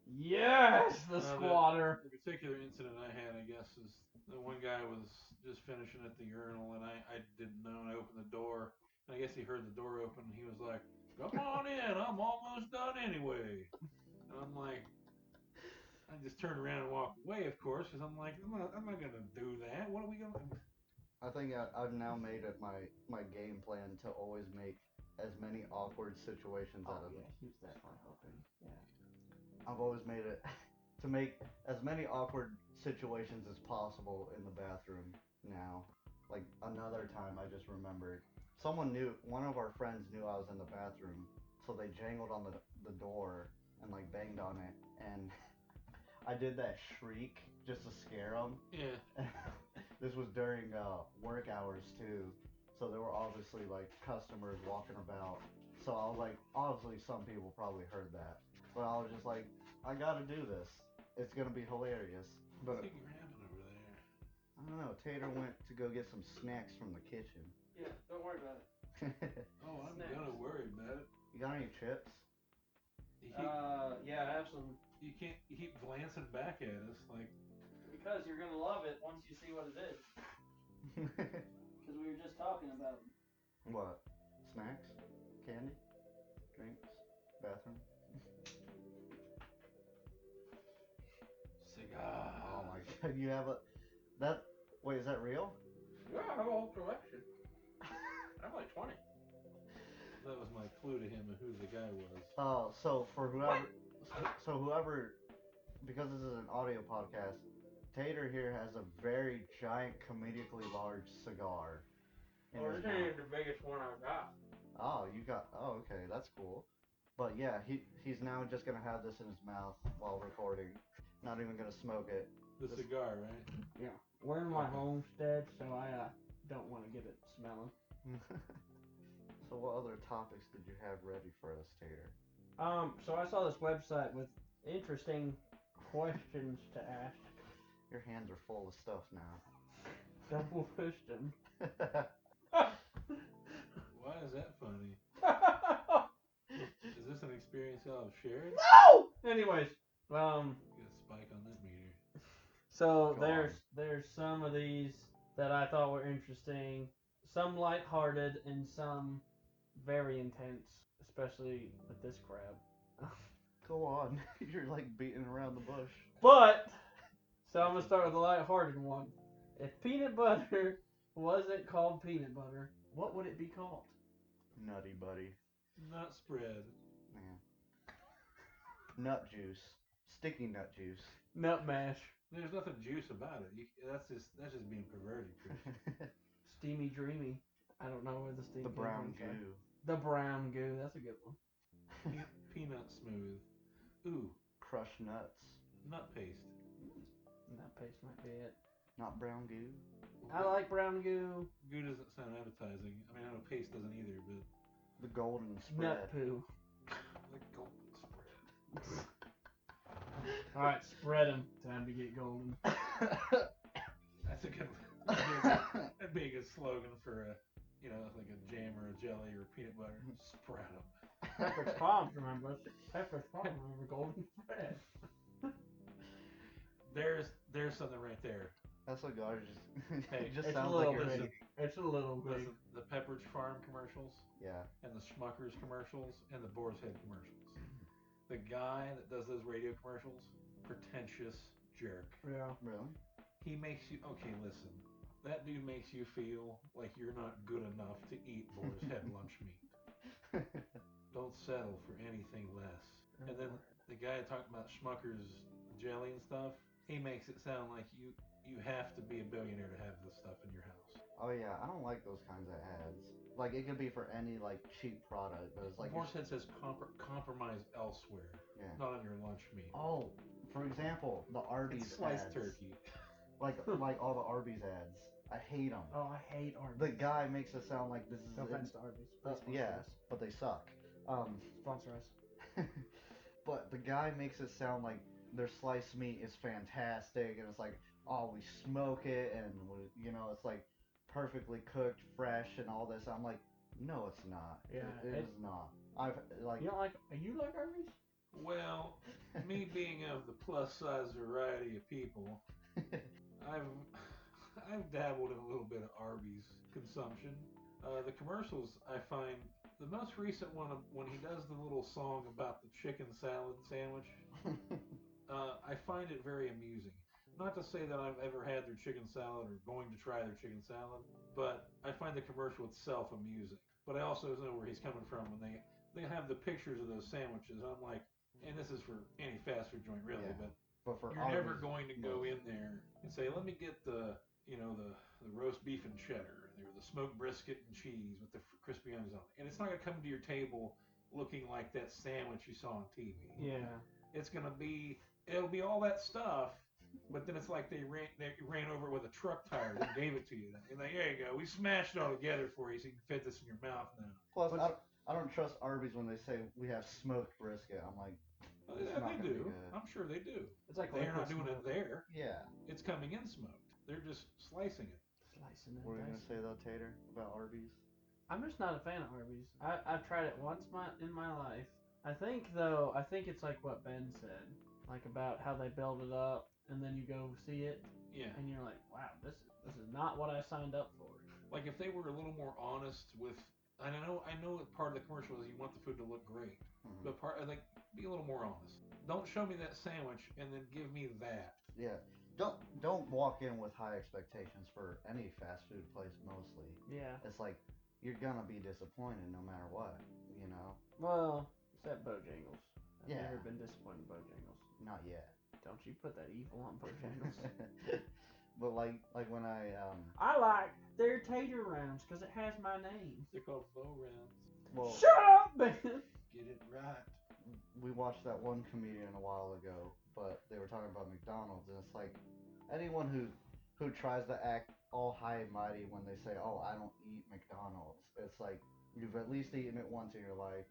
Yes, the squatter. The particular incident I had, I guess, is the one guy was just finishing at the urinal, and I didn't know, and I opened the door, and I guess he heard the door open, and he was like, "Come on in, I'm almost done anyway." And I'm like, I just turned around and walked away, of course, because I'm like, I'm not gonna do that. What are we gonna? I think I've now made it my game plan to always make as many awkward situations Oh out of yeah, it. he was definitely hoping. Yeah. I've always made it to make as many awkward situations as possible in the bathroom now. Like another time I just remembered one of our friends knew I was in the bathroom, so they jangled on the door and like banged on it, and I did that shriek just to scare them. Yeah. This was during work hours too, so there were obviously like customers walking about. So I was like, obviously some people probably heard that, but I was just like, I gotta do this. It's gonna be hilarious. What But are you grabbing over there? I don't know. Tater went to go get some snacks from the kitchen. Yeah, don't worry about it. Oh, I'm Snacks. gonna worry about it. You got any chips? Yeah, I have some. You keep glancing back at us like. Because you're gonna love it once you see what it is. Because we were just talking about them. What? Snacks? Candy? Drinks? Bathroom? Cigar. Oh my god, you have that wait, is that real? Yeah, I have a whole collection. I'm like 20. That was my clue to him of who the guy was. Oh, whoever, because this is an audio podcast, Tater here has a very giant, comedically large cigar in his mouth. the biggest one I've got. Oh, you got. Oh, okay, that's cool. But yeah, he's now just gonna have this in his mouth while recording. Not even gonna smoke it. The cigar, right? Yeah. We're in my Okay. homestead, so I don't want to get it smelling. So what other topics did you have ready for us, Tater? So I saw this website with interesting questions to ask. Your hands are full of stuff now. Double fisting. Why is that funny? Is this an experience y'all have shared? No! Anyways, Got a spike on that meter. so Go on. there's some of these that I thought were interesting, some lighthearted and some very intense, especially with this crab. Go on. You're like beating around the bush. But so I'm gonna start with the lighthearted one. If peanut butter wasn't called peanut butter, what would it be called? Nutty buddy. Nut spread. Man. Nut juice. Sticky nut juice. Nut mash. There's nothing juice about it. That's just being perverted, Christian. Steamy dreamy. I don't know where the steam The came brown from, so- goo. The brown goo. That's a good one. Peanut smooth. Ooh, Crushed nuts. nut paste. Nut paste might be it. Not brown goo. I like brown goo. Goo doesn't sound appetizing. I mean, I know paste doesn't either, but The golden spread. Nut poo. the golden spread. All right, spread them. Time to get golden. That's a good one. That'd be a good slogan for a, like a jam or a jelly or peanut butter. Spread them. Pepperidge Farm, remember? Pepperidge Farm, remember? Golden spread. There's something right there. That's what God just. Hey, it just it's a sounds little like you're bit. It's a little big. Listen, the Pepperidge Farm commercials Yeah. and the Schmuckers commercials and the Boar's Head commercials. The guy that does those radio commercials, pretentious jerk. Yeah. Really? He makes you okay. Listen, that dude makes you feel like you're not good enough to eat Boar's Head lunch meat. Don't settle for anything less. And then the guy talking about Schmucker's jelly and stuff, he makes it sound like you have to be a billionaire to have this stuff in your house. Oh yeah, I don't like those kinds of ads. Like it could be for any like cheap product, but it's like. Boar's Head says compromise elsewhere, Yeah. not on your lunch meat. Oh, for example, the Arby's It's sliced ads. turkey. Like all the Arby's ads. I hate them. Oh, I hate Arby's. The guy makes it sound like this is. No offense to Arby's. Please sponsor Yeah, us. but they suck. Sponsor us. But the guy makes it sound like their sliced meat is fantastic, and it's like, oh, we smoke it, and it's like perfectly cooked, fresh, and all this. I'm like, no, it's not. Yeah, it is not. I've like. You don't like? You like Arby's? Well, me being of the plus size variety of people, I've dabbled in a little bit of Arby's consumption. The commercials I find the most recent one when he does the little song about the chicken salad sandwich. I find it very amusing. Not to say that I've ever had their chicken salad or going to try their chicken salad, but I find the commercial itself amusing. But I also know where he's coming from when they have the pictures of those sandwiches. I'm like, and this is for any fast food joint really, Yeah. but for you're Arby's, never going to go in there and say, let me get the roast beef and cheddar, or the smoked brisket and cheese with the crispy onions on it. And it's not going to come to your table looking like that sandwich you saw on TV. Yeah. It'll be all that stuff, but then it's like they ran over it with a truck tire and gave it to you. And like, there you go, we smashed it all together for you so you can fit this in your mouth now. Plus, I don't trust Arby's when they say we have smoked brisket. I'm like, it's Yeah, not they gonna be do. good. I'm sure they do. It's like They're not liquid doing it smoke. there. Yeah. It's coming in smoked. They're just slicing it. Slicing and What were you gonna dicing. say though, Tater, about Arby's? I'm just not a fan of Arby's. I've tried it once in my life. I think it's like what Ben said, like about how they build it up and then you go see it Yeah. and you're like, wow, this is not what I signed up for. Like if they were a little more honest with, I know that part of the commercial is you want the food to look great, Mm-hmm. but be a little more honest. Don't show me that sandwich and then give me that. Yeah. Don't walk in with high expectations for any fast food place. Mostly, Yeah. it's like you're gonna be disappointed no matter what. Well, except Bojangles. I've Yeah. never been disappointed in Bojangles. Not yet. Don't you put that evil on Bojangles. But like when I I like their tater rounds because it has my name. They're called faux rounds. well Shut up, Ben. Get it right. We watched that one comedian a while ago, but they were talking about McDonald's, and it's like anyone who tries to act all high and mighty when they say, "Oh, I don't eat McDonald's," it's like you've at least eaten it once in your life.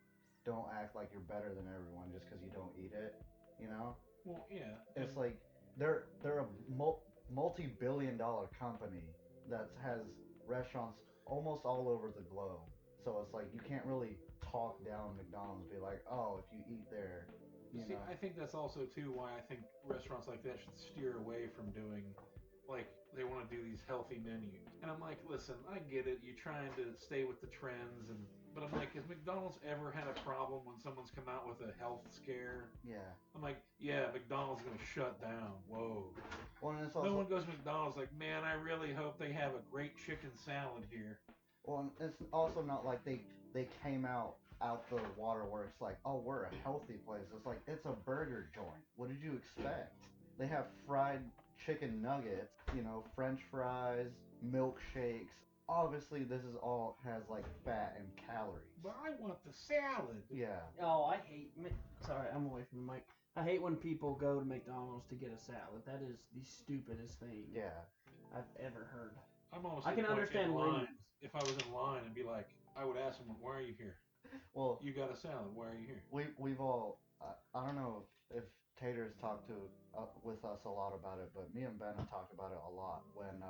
Don't act like you're better than everyone just because you don't eat it. You know? Well, yeah. It's like they're a multi-billion-dollar company that has restaurants almost all over the globe. So it's like you can't really talk down McDonald's, be like, oh, if you eat there, you See, know. I think that's also too why I think restaurants like that should steer away from doing, like, they want to do these healthy menus. And I'm like, listen, I get it. You're trying to stay with the trends, but I'm like, has McDonald's ever had a problem when someone's come out with a health scare? Yeah. I'm like, yeah, McDonald's is gonna shut down. Whoa. Well, and it's No also one goes to McDonald's like, man, I really hope they have a great chicken salad here. well, and it's also not like they came out the waterworks like, oh, we're a healthy place. It's like it's a burger joint. What did you expect? They have fried chicken nuggets, French fries, milkshakes. Obviously, this is all has like fat and calories. But I want the salad. Yeah. Oh, I hate. Sorry, I'm away from the mic. I hate when people go to McDonald's to get a salad. That is the stupidest thing Yeah. I've ever heard. I'm almost. I can understand line. If I was in line and be like, I would ask them, why are you here? Well, you got a salad. Why are you here? We've all I don't know if Tater's talked to with us a lot about it, but me and Ben have talked about it a lot. When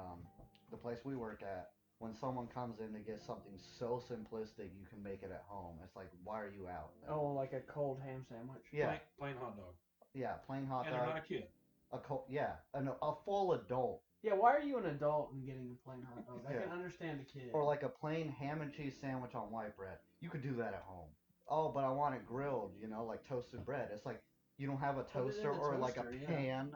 the place we work at, when someone comes in to get something so simplistic you can make it at home, it's like, why are you out? Oh, like a cold ham sandwich. Yeah. Plain hot dog. Yeah, plain hot and dog. And they're not a kid. A full adult. Yeah, why are you an adult and getting a plain hot dog? I Yeah. can understand a kid. Or like a plain ham and cheese sandwich on white bread. You could do that at home. Oh, but I want it grilled, like toasted bread. It's like you don't have a Put it in toaster the or like a toaster, yeah. pan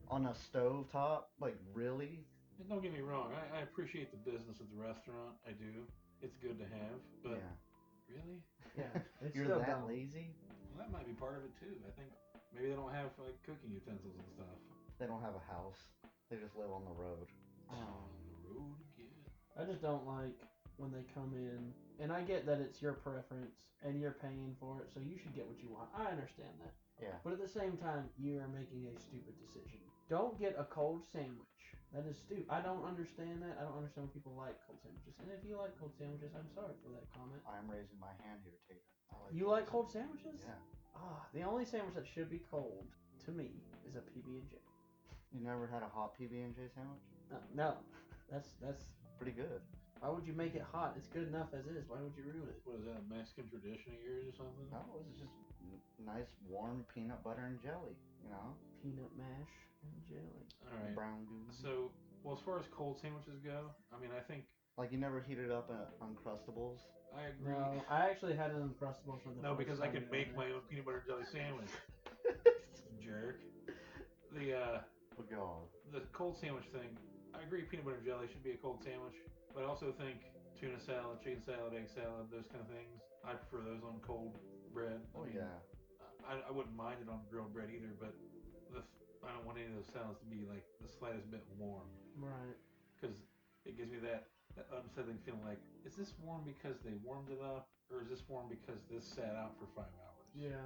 on a stove top. Like, really? And don't get me wrong, I appreciate the business of the restaurant. I do. It's good to have, but Yeah. really? Yeah, it's You're still that dumb. lazy? Well, that might be part of it too. I think maybe they don't have like cooking utensils and stuff. They don't have a house. They just live on the road. On the road again. I just don't like when they come in, and I get that it's your preference and you're paying for it, so you should get what you want. I understand that. Yeah. But at the same time, you are making a stupid decision. Don't get a cold sandwich. That is stupid. I don't understand that. I don't understand when people like cold sandwiches. And if you like cold sandwiches, I'm sorry for that comment. I'm raising my hand here, Tater. You like cold sandwiches? Yeah. The only sandwich that should be cold, to me, is a PB&J. You never had a hot PB&J sandwich? No. That's Pretty good. Why would you make it hot? It's good enough as is. Why would you ruin it? What is that, a Mexican tradition of yours or something? No, it's just nice warm peanut butter and jelly, Peanut mash and jelly. All right. Brown goose. So, well, as far as cold sandwiches go, I mean, I think. Like, you never heated up Uncrustables? I agree. No, I actually had an Uncrustable for the No, first because I time can the make other my own peanut butter and jelly sandwich. Jerk. The cold sandwich thing, I agree peanut butter and jelly should be a cold sandwich, but I also think tuna salad, chicken salad, egg salad, those kind of things, I prefer those on cold bread. Oh, yeah. I wouldn't mind it on grilled bread either, but I don't want any of those salads to be like the slightest bit warm. Right. Because it gives me that unsettling feeling like, is this warm because they warmed it up, or is this warm because this sat out for 5 hours? Yeah.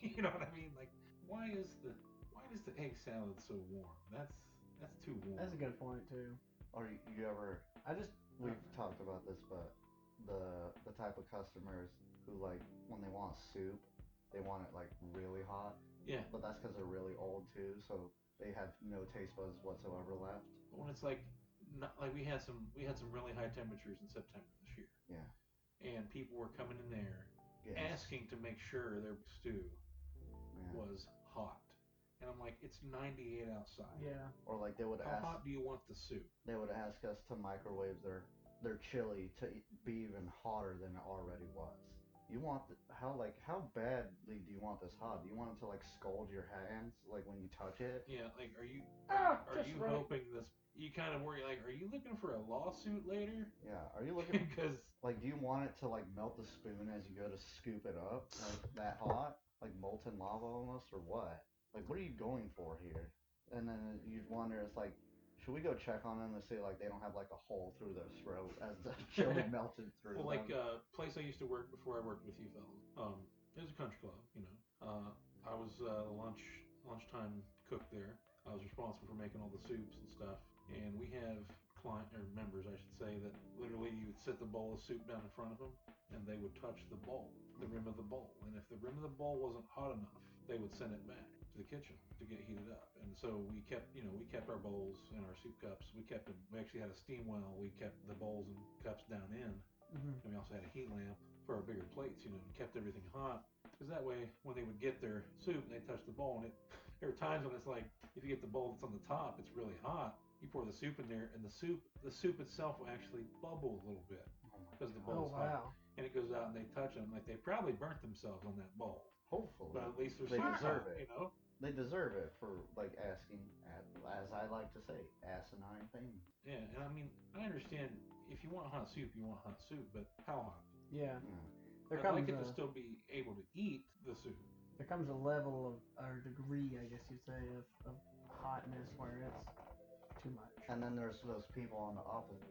You know what I mean? Like, why is the egg salad so warm? That's too warm. That's a good point too. Or you ever... We've talked about this, but the type of customers who, like, when they want soup, they want it, like, really hot. Yeah. But that's because they're really old, too, so they have no taste buds whatsoever left. But when it's like, not, like we had some really high temperatures in September this year. Yeah. And people were coming in there asking to make sure their stew was hot. And I'm like, it's 98 outside. Yeah. Or like they would How hot do you want the soup? They would ask us to microwave their chili to be even hotter than it already was. You want how badly do you want this hot? Do you want it to like scald your hands like when you touch it? Yeah, like are you right. hoping this? You kind of worry like, are you looking for a lawsuit later? Yeah, are you looking because like do you want it to like melt the spoon as you go to scoop it up like that hot, like molten lava almost, or what? Like, what are you going for here? And then you'd wonder, it's like, should we go check on them to see, like, they don't have, like, a hole through their throat as the chili melted through Well, like, them? place I used to work before I worked with you fellas, It was a country club, you know. I was the lunchtime cook there. I was responsible for making all the soups and stuff. And we have client or members, I should say, that literally you would set the bowl of soup down in front of them, and they would touch the bowl, the rim of the bowl. And if the rim of the bowl wasn't hot enough, they would send it back to the kitchen to get heated up. And so we kept our bowls and our soup cups. We actually had a steam well. We kept the bowls and cups down in, and we also had a heat lamp for our bigger plates, and kept everything hot. Because that way, when they would get their soup and they touch the bowl, and there are times when it's like, if you get the bowl that's on the top, it's really hot. You pour the soup in there, and the soup itself will actually bubble a little bit because the bowl's hot. And it goes out, and they touch them like they probably burnt themselves on that bowl. Hopefully, but at least they deserve it. You know, they deserve it for like asking, as I like to say, asinine things. Yeah, and I mean, I understand if you want hot soup, you want hot soup, but how hot? Yeah. I'd like it to still be able to eat the soup. There comes a level of, or degree, I guess you'd say, of hotness where it's too much. And then there's those people on the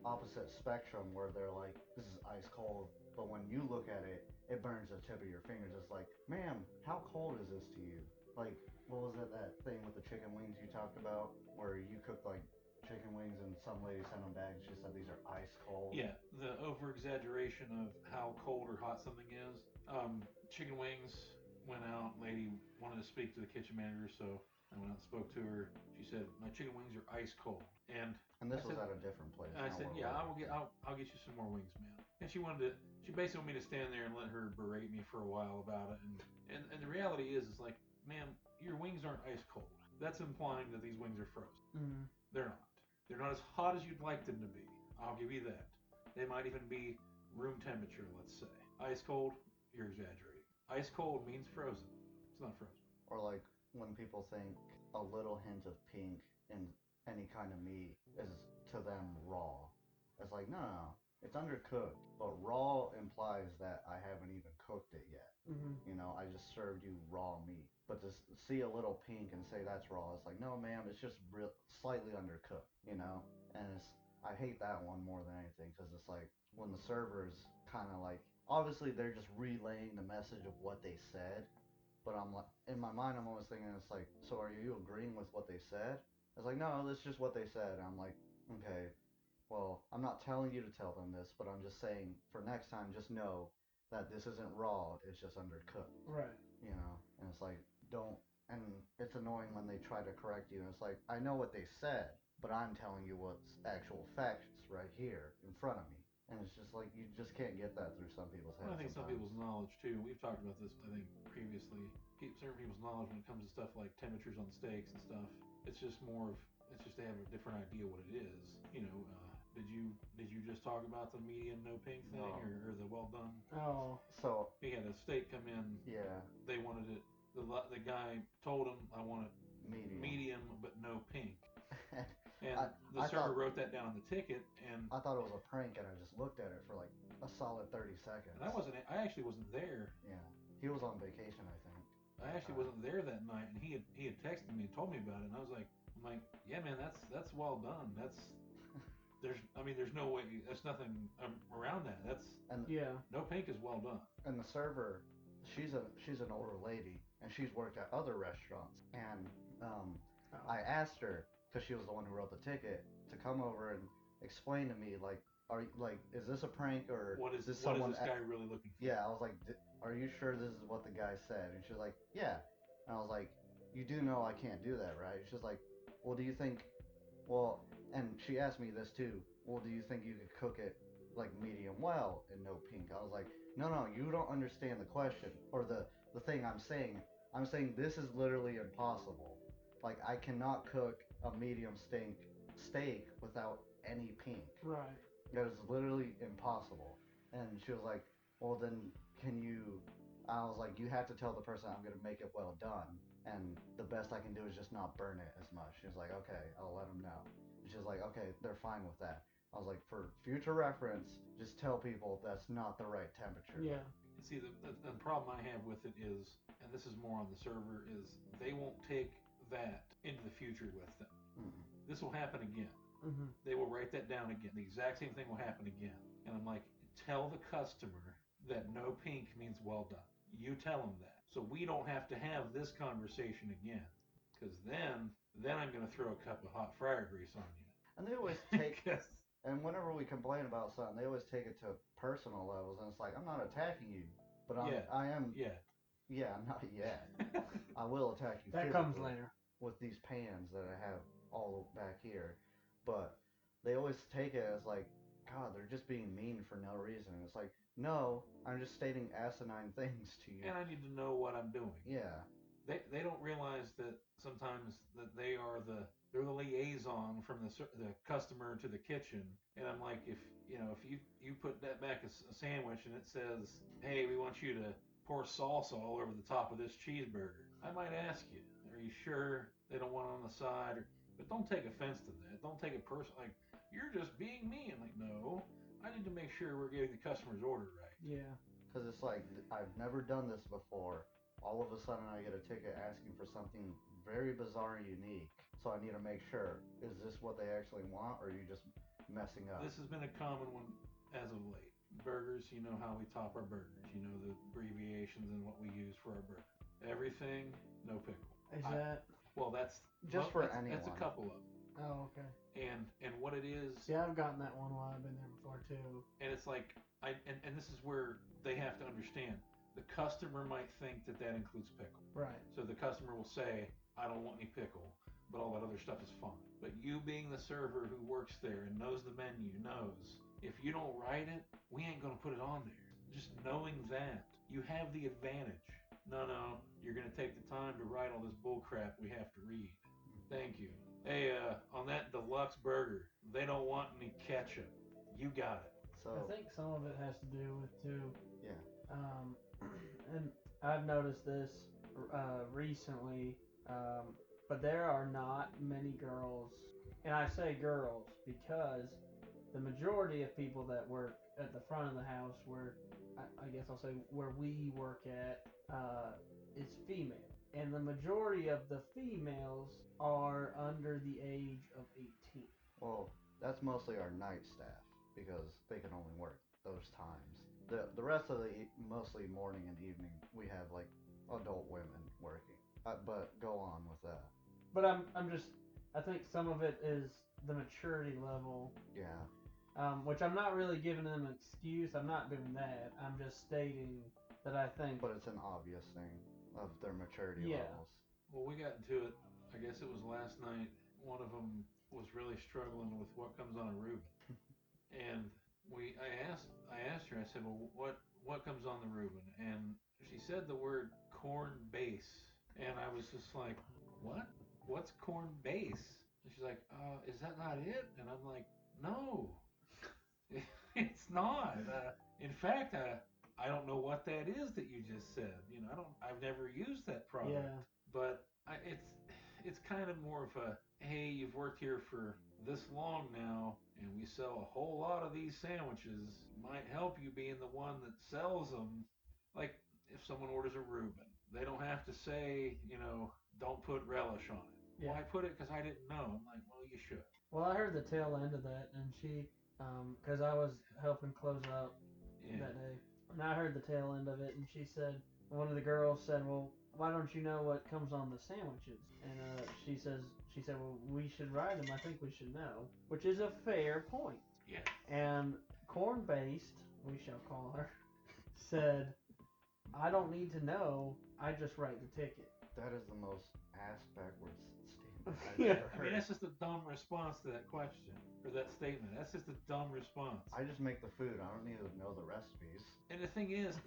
opposite spectrum where they're like, this is ice cold, but when you look at it, it burns the tip of your fingers. It's like, ma'am, how cold is this to you? Like, what was that thing with the chicken wings you talked about, where you cooked like chicken wings and some lady sent them back and she said these are ice cold? Yeah, the over exaggeration of how cold or hot something is. Chicken wings went out. Lady wanted to speak to the kitchen manager, so I went out and spoke to her. She said, my chicken wings are ice cold. And this was at a different place. I said, yeah, I'll get you some more wings, man. And she basically wanted me to stand there and let her berate me for a while about it. And the reality is like, ma'am, your wings aren't ice cold. That's implying that these wings are frozen. Mm-hmm. They're not. They're not as hot as you'd like them to be. I'll give you that. They might even be room temperature, let's say. Ice cold, you're exaggerating. Ice cold means frozen. It's not frozen. Or like when people think a little hint of pink in any kind of meat is to them raw. It's like, no, it's undercooked. But raw implies that I haven't even cooked it yet. Mm-hmm. You know, I just served you raw meat. But to see a little pink and say that's raw, it's like, no, ma'am, it's just slightly undercooked, you know? And I hate that one more than anything because it's like when the servers kind of like, obviously they're just relaying the message of what they said. But I'm like, in my mind, I'm always thinking, it's like, so are you agreeing with what they said? It's like, no, that's just what they said. And I'm like, okay, well, I'm not telling you to tell them this, but I'm just saying for next time, just know that this isn't raw, it's just undercooked. Right. You know, and it's like, and it's annoying when they try to correct you, and it's like, I know what they said, but I'm telling you what's actual facts right here in front of me. And it's just like, you just can't get that through some people's heads. Well, I think sometimes. some people's knowledge too. We've talked about this, I think, previously. Certain people's knowledge when it comes to stuff like temperatures on steaks and stuff. It's just they have a different idea what it is. You know, did you just talk about the medium no pink thing or the well done? Oh. So he had a steak come in. Yeah. They wanted it. The guy told him, I want it medium but no pink. And the server wrote that down on the ticket, and I thought it was a prank, and I just looked at it for like a solid 30 seconds. And I actually wasn't there. Yeah, he was on vacation, I think. I actually wasn't there that night, and he had texted me and told me about it, and I was like, yeah, man, that's well done. There's no way, there's nothing around that. No pink is well done. And the server, she's an older lady, and she's worked at other restaurants, and I asked her, because she was the one who wrote the ticket, to come over and explain to me, like, is this a prank, or is this guy really looking for? Yeah, I was like, are you sure this is what the guy said? And she was like, yeah. And I was like, you do know I can't do that, right? She's like, well, do you think, and she asked me this too, well, do you think you could cook it like medium well and no pink? I was like, no, you don't understand the question, or the thing I'm saying. I'm saying this is literally impossible. Like, I cannot cook a medium steak without any pink. Right. That is literally impossible. And she was like, well, then I was like, you have to tell the person I'm going to make it well done. And the best I can do is just not burn it as much. She was like, okay, I'll let them know. And she was like, okay, they're fine with that. I was like, for future reference, just tell people that's not the right temperature. Yeah. See, the problem I have with it is, and this is more on the server, is they won't take that into the future with them. Mm-hmm. This will happen again. Mm-hmm. They will write that down again. The exact same thing will happen again. And I'm like, tell the customer that no pink means well done. you tell them that. So we don't have to have this conversation again. Because then I'm going to throw a cup of hot fryer grease on And they always you. take, and whenever we complain about something, they always take it to personal levels, and it's like, I'm not attacking you, but I am, Yeah. yeah, not yet. I will attack you That physically comes later. with these pans that I have all back here, but they always take it as like, God, they're just being mean for no reason. It's like, no, I'm just stating asinine things to you. And I need to know what I'm doing. Yeah. They don't realize that sometimes that they're the liaison from the customer to the kitchen. And I'm like, if you put that back a sandwich and it says, hey, we want you to pour salsa all over the top of this cheeseburger, I might ask you, are you sure they don't want it on the side? But don't take offense to that. Don't take it personal. Like, you're just being mean. Like, no, I need to make sure we're getting the customer's order right. Yeah. Because it's like, I've never done this before. All of a sudden, I get a ticket asking for something very bizarre and unique. So I need to make sure, is this what they actually want, or are you just messing up? This has been a common one as of late. Burgers, you know how we top our burgers. You know the abbreviations and what we use for our burger. Everything, no pickle. Is that? Well, that's Just for that's, anyone. That's a couple of them. Oh, okay. And what it is. See, I've gotten that one while I've been there before too. And it's like and this is where they have to understand. The customer might think that includes pickle. Right. So the customer will say, I don't want any pickle, but all that other stuff is fine. But you being the server who works there and knows the menu knows, if you don't write it, we ain't going to put it on there. Just knowing that, you have the advantage. No, you're going to take the time to write all this bull crap we have to read. Thank you. Hey, on that deluxe burger, they don't want any ketchup. You got it. So I think some of it has to do with too. Yeah. And I've noticed this recently, but there are not many girls, and I say girls because the majority of people that work at the front of the house, where I guess I'll say where we work at, is female, and the majority of the females are under the age of 18. Well, that's mostly our night staff because they can only work those times. The rest of the mostly morning and evening we have like adult women working. But go on with that. But I think some of it is the maturity level. Yeah. Which I'm not really giving them an excuse. I'm not doing that. I'm just stating that I think. But it's an obvious thing of their maturity levels. Well, we got into it. I guess it was last night. One of them was really struggling with what comes on a Reuben, and I asked her. I said, well, what comes on the Reuben? And she said the word corn base, and I was just like, what? What's corn base? And she's like, is that not it? And I'm like, no, it's not. In fact, I don't know what that is that you just said. I've never used that product. Yeah. But it's kind of more of a, hey, you've worked here for this long now, and we sell a whole lot of these sandwiches. Might help you being the one that sells them. Like if someone orders a Reuben, they don't have to say, don't put relish on it. Yeah. Well, I put it because I didn't know. I'm like, well, you should. Well, I heard the tail end of that, and she, because I was helping close up that day, and I heard the tail end of it, and she said, one of the girls said, well, why don't you know what comes on the sandwiches? And she said, well, we should write them. I think we should know, which is a fair point. Yeah. And corn-based, we shall call her, said, I don't need to know. I just write the ticket. That is the most ass-backwards statement I've Yeah. ever heard. I mean, that's just a dumb response to that question, or that statement. That's just a dumb response. I just make the food. I don't need to know the recipes. And the thing is,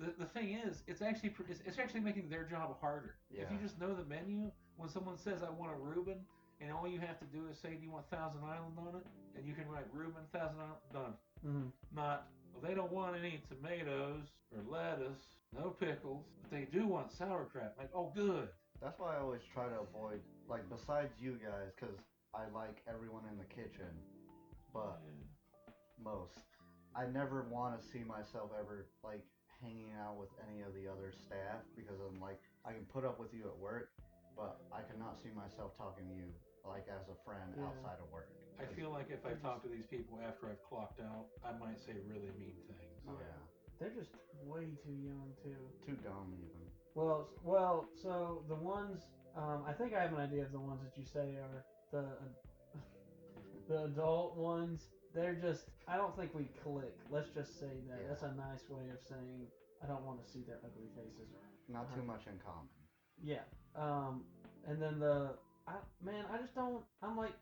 it's actually making their job harder. Yeah. If you just know the menu, when someone says, I want a Reuben, and all you have to do is say, do you want Thousand Island on it? And you can write Reuben, Thousand Island, done. Mm-hmm. Not, well, they don't want any tomatoes or lettuce, no pickles, but they do want sauerkraut. Like, oh, good. That's why I always try to avoid, like, besides you guys, because I like everyone in the kitchen, but most. I never want to see myself ever, like, hanging out with any of the other staff, because I'm like, I can put up with you at work, but I cannot see myself talking to you, like, as a friend outside of work. I feel like if I talk to these people after I've clocked out, I might say really mean things. Oh, yeah. They're just way too young too. Too dumb even. Well. So the ones, I think I have an idea of the ones that you say are the adult ones. They're just. I don't think we click. Let's just say that. Yeah. That's a nice way of saying I don't want to see their ugly faces around. Not too much in common. Yeah. And then I just don't. I'm like,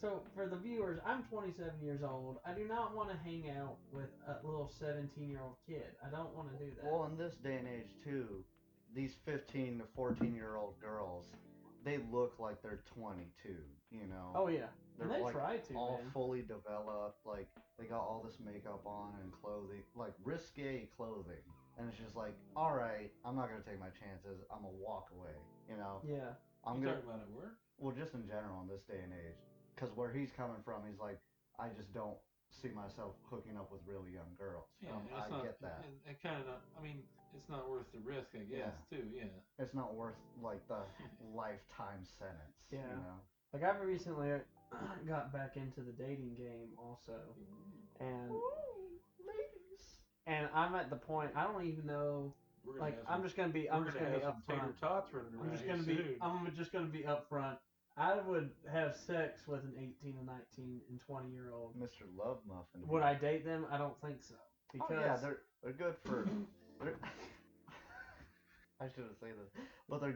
so for the viewers, I'm 27 years old. I do not want to hang out with a little 17-year-old kid. I don't want to do that. Well, in this day and age too, these 15 to 14-year-old girls, they look like they're 22. You know. Oh yeah. They're And they like try to, all man. fully developed. Like they got all this makeup on and clothing, like risque clothing. And it's just like, all right, I'm not gonna take my chances. I'm gonna walk away. You know. Yeah. I'm You gonna. talking about at work? Well, just in general in this day and age, because where he's coming from, he's like, I just don't see myself hooking up with really young girls. Yeah, and I it's not, get that. and kind of. I mean, it's not worth the risk, I guess. Yeah. Too. Yeah. It's not worth like the lifetime sentence. Yeah. You know. Like I've recently got back into the dating game also, and Ladies. and I'm at the point I don't even know. We're gonna Like have I'm some, just gonna be we're gonna have some upfront. tater tots running around I'm just gonna be upfront. I would have sex with an 18, a 19, and 20-year-old. Mr. Love Muffin. Would I date them? I don't think so. Because Oh yeah, they're good for. I shouldn't say this, but they're.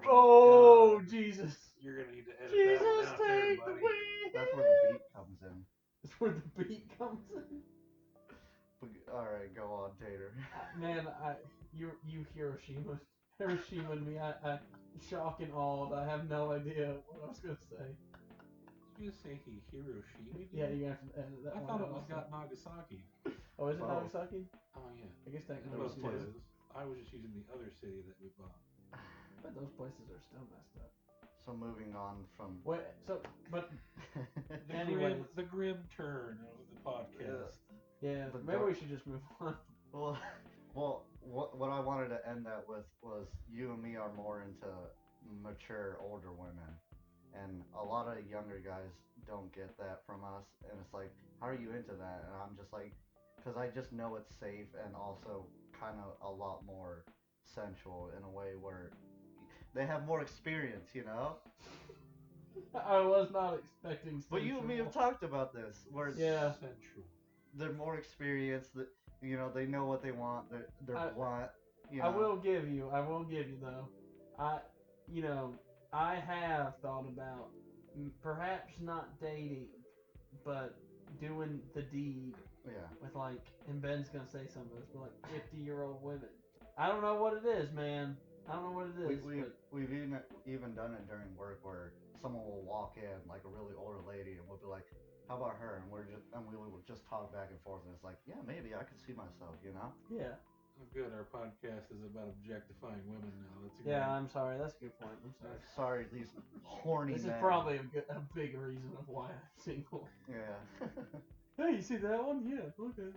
Oh Jesus! You're gonna need to edit Jesus, that one out there, take the buddy. wheel. That's where the beat comes in. That's where the beat comes in. All right, go on, Tater. Man, you Hiroshima me. I shock and awed. I have no idea what I was gonna say. Did you just say he Hiroshima? Yeah, you have to edit that I one. thought it out was also. got Nagasaki. Oh, is it Oh. Nagasaki? Oh yeah. I guess that In goes those too. places. I was just using the other city that we bought. But those places are still messed up. So moving on from. Wait, but The Anyways. the grim turn of the podcast. yeah, The maybe dark- we should just move on. well, what I wanted to end that with was you and me are more into mature older women, and a lot of younger guys don't get that from us, and it's like, how are you into that? And I'm just like, because I just know it's safe and also kind of a lot more sensual in a way where they have more experience, you know. I was not expecting. But you and me have talked about this, where Yeah. Central. they're more experienced. That you know, they know what they want. They're blunt. You know? I will give you though. I have thought about perhaps not dating, but doing the deed Yeah. with like, and Ben's gonna say some of this, but like 50-year-old women. I don't know what it is, man. I don't know what it is. We've even done it during work where someone will walk in, like a really older lady, and we'll be like, "How about her?" And we will just talk back and forth, and it's like, "Yeah, maybe I could see myself," you know? Yeah. Oh, good. Our podcast is about objectifying women now. That's a Yeah, good. I'm sorry. That's a good point. I'm sorry. Sorry, these horny This men. is probably a big reason of why I'm single. Yeah. Hey, you see that one? Yeah. Okay.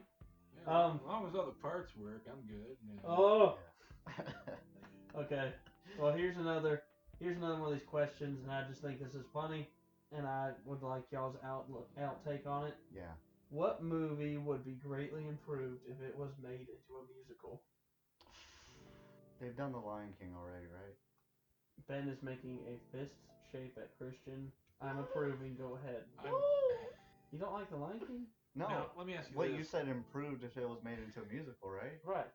Yeah, as long as all the parts work, I'm good. Yeah. Oh. Okay. Well, here's another one of these questions, and I just think this is funny, and I would like y'all's outtake on it. Yeah. What movie would be greatly improved if it was made into a musical? They've done The Lion King already, right? Ben is making a fist shape at Christian. I'm approving. Go ahead. You don't like The Lion King? No. Now, let me ask you What this. you said improved if it was made into a musical, right? Right.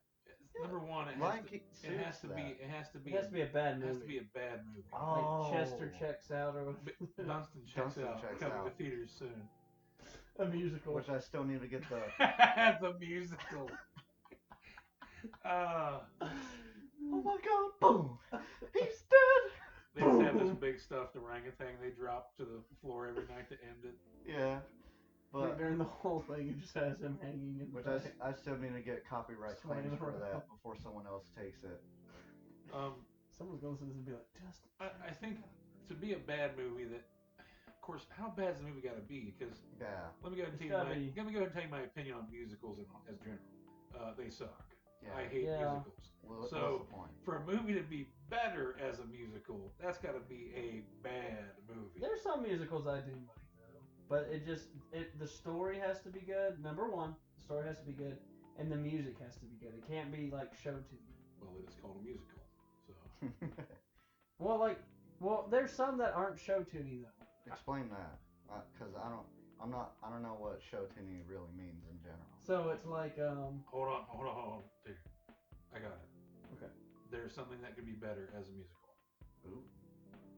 Number one, it Lion has, King to, it has to suits be. that. It has to be. It has to be a bad It has to movie. be a bad movie. Oh. Like Chester checks out or Dunstan checks Dunstan out. checks Coming out. to theaters soon. a musical. Which I still need to get the. The musical. Oh my God! Boom! He's dead. They just have this big stuffed orangutan they drop to the floor every night to end it. Yeah. But during the whole thing, it just has him hanging in which the back. I still need to get copyright Swaying claims for around. that before someone else takes it. Someone's gonna listen to this and be like, Justin. I think to be a bad movie that, of course, how bad is the movie got to be? Because Yeah. let me go ahead and It's tell you gotta be- let me go ahead and tell you my opinion on musicals as general. They suck. Yeah. I hate Yeah. musicals. What's So- the point? For a movie to be better as a musical, that's got to be a bad movie. There's some musicals I do like though, but the story has to be good. Number one, the story has to be good, and the music has to be good. It can't be like show tune. Well, it is called a musical, so. Well, there's some that aren't show tuney though. Explain that, because I don't know what show tuning really means in general. So it's like Hold on. Dude, I got it. Okay. There's something that could be better as a musical. Ooh.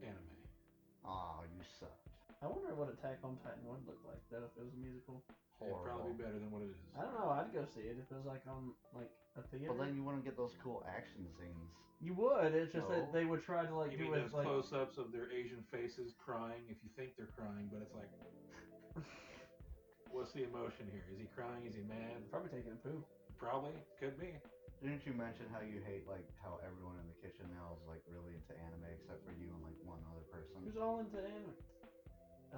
Anime. Aw, you sucked. I wonder what Attack on Titan would look like though if it was a musical. It'd probably be better than what it is. I don't know. I'd go see it if it was like on like a theater. But then you wouldn't get those cool action scenes. You would. It's just No. that they would try to like You do mean it those like. close-ups of their Asian faces crying if you think they're crying, but it's like, what's the emotion here? Is he crying? Is he mad? Probably taking a poo. Probably. Could be. Didn't you mention how you hate like how everyone in the kitchen now is like really into anime except for you and like one other person? Who's all into anime?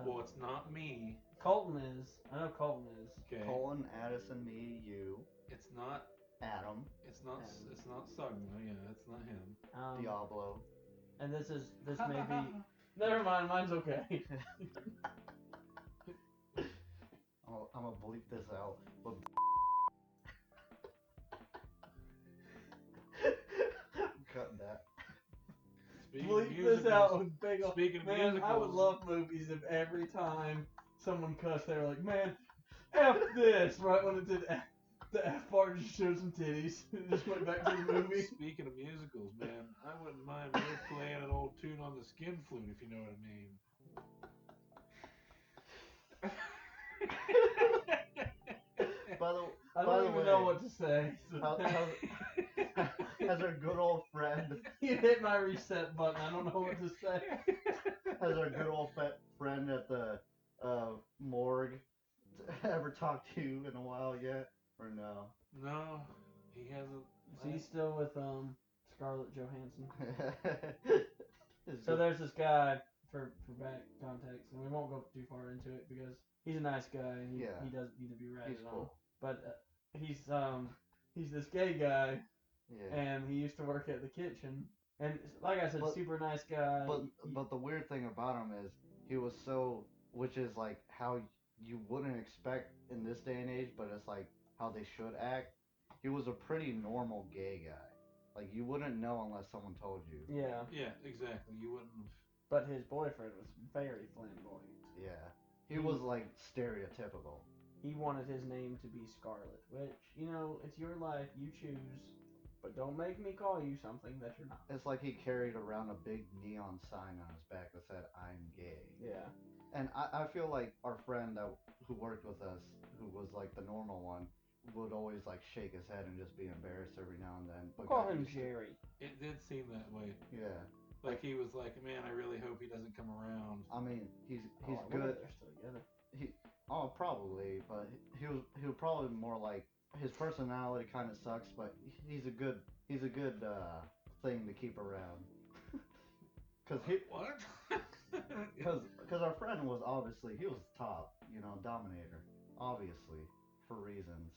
Well, it's not me. Colton is. I know Colton is. Okay. Colin, Addison, me, you, It's not. Adam, It's not. Adam. It's not Sugma. Yeah, it's not him. Diablo. And this may be. Never mind. Mine's okay. I'm gonna bleep this out. But I'm cutting that. Speaking Bleep of this musicals, out with big ol'. Speaking of Man, musicals, I would love movies if every time someone cussed, they were like, "Man, F this!" Right when it did the F part, just showed some titties. It just went back to the movie. Speaking of musicals, man, I wouldn't mind me playing an old tune on the skin flute, if you know what I mean. I don't even know what to say. As our good old friend, You hit my reset button. I don't know what to say. as our good old friend at the morgue, ever talked to you in a while yet, or no? No, he hasn't. Is he still with Scarlett Johansson? It's So just- there's this guy for back context, and we won't go too far into it because he's a nice guy and Yeah. he doesn't need to be ratted he's on. cool. But he's this gay guy, Yeah. and he used to work at the kitchen. And like I said, But- super nice guy. But the weird thing about him is he was so, which is like how you wouldn't expect in this day and age, but it's like how they should act. He was a pretty normal gay guy. Like you wouldn't know unless someone told you. Yeah, Yeah, exactly. You wouldn't have. but his boyfriend was very flamboyant. Yeah. He was like stereotypical. He wanted his name to be Scarlet, which, you know, it's your life, you choose. But don't make me call you something that you're not. It's like he carried around a big neon sign on his back that said "I'm gay." Yeah. And I feel like our friend who worked with us, who was like the normal one, would always like shake his head and just be embarrassed every now and then. We'll But call got him used to- Jerry. It did seem that way. Yeah. Like he was like, man, I really hope he doesn't come around. I mean, he's I wonder good. if they're still together. Probably, but he was probably more like his personality kind of sucks, but he's a good thing to keep around. What? Cause our friend was obviously he was top, you know, dominator, obviously for reasons.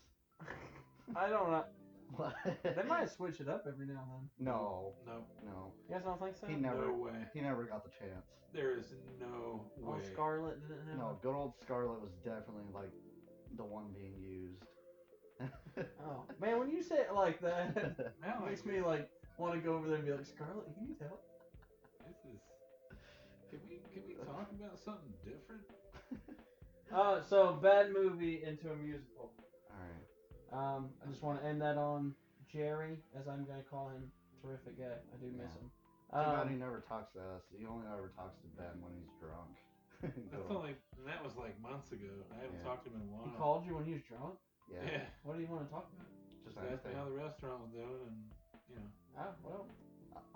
I don't know. What? They might switch it up every now and then. No, No, no, You guys don't think so? he never no way. he never got the chance. There is no Oh, way. Scarlet didn't have No, good old Scarlet was definitely like the one being used. Oh, man, when you say it like that, it Now makes me like want to go over there and be like, Scarlet, you need help. This is. Can we talk about something different? So bad movie into a musical. Alright. I just want to end that on Jerry, as I'm gonna call him. Terrific guy. I do miss Yeah. him. Too bad he never talks to us. He only ever talks to Ben when he's drunk. That's only. That was like months ago. I haven't Yeah. talked to him in a while. He called you when he was drunk. Yeah. Yeah. What do you want to talk about? Just Asked me anything. how the restaurant was doing, and you know. Ah, well.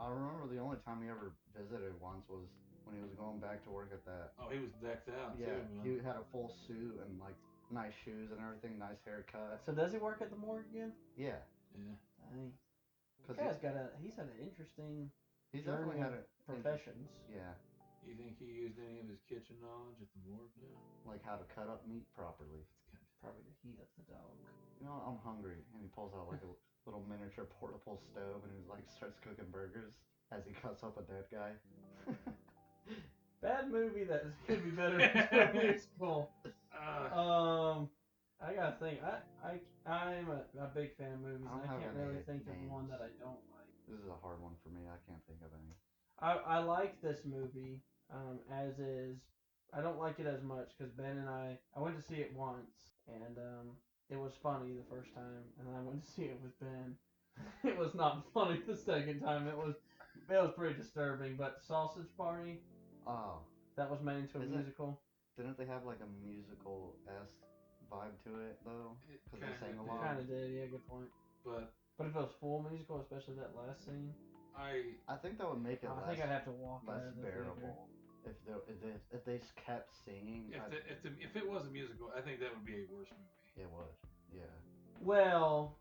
I remember the only time he ever visited once was when he was going back to work at that. Oh, he was decked out Yeah, too, man. he had a full suit and like nice shoes and everything, nice haircut. So does he work at the morgue again? Yeah, Yeah. Hey, because this guy's he's had an interesting he's definitely journey had a professions. Yeah, You think he used any of his kitchen knowledge at the morgue now? like how to cut up meat properly. Probably to heat up the dog. You know, I'm hungry, and he pulls out like a little miniature portable stove and he's like starts cooking burgers as he cuts up a dead guy. Bad movie that could be better into a musical. I gotta think. I'm a big fan of movies. I don't And I have can't any really think of one names. that I don't like. This is a hard one for me. I can't think of any. I like this movie as is. I don't like it as much because Ben and I went to see it once and it was funny the first time, and then I went to see it with Ben. It was not funny the second time. It was pretty disturbing. But Sausage Party, Oh, that was made into a Is it- musical. didn't they have like a musical-esque vibe to it though? It Because they sang kinda along. Kind of did, yeah, good point. But But if it was full musical, especially that last scene, I think that would make it I think I'd have to walk out less of the theater. bearable if they kept singing. if it was a musical, I think that would be a worse movie. It would, yeah. Well,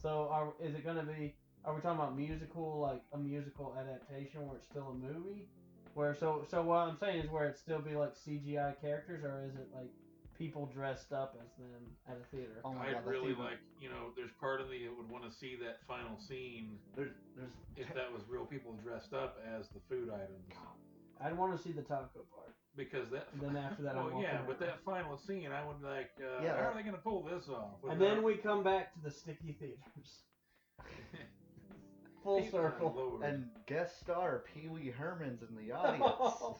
so is it gonna be? Are we talking about musical, like a musical adaptation where it's still a movie? So what I'm saying is where it still be like CGI characters, or is it like people dressed up as them at a theater? Oh my I'd God, that's really even- like, there's part of me that would want to see that final scene There's if that was real people dressed up as the food items. I'd want to see the taco part. Because that. And then after that, I'm well, walking yeah, out. but that final scene, I would be like, Yeah, how are they gonna pull this off? And then we come back to the sticky theaters. Full circle. Lord. and guest star Pee Wee Herman's in the audience.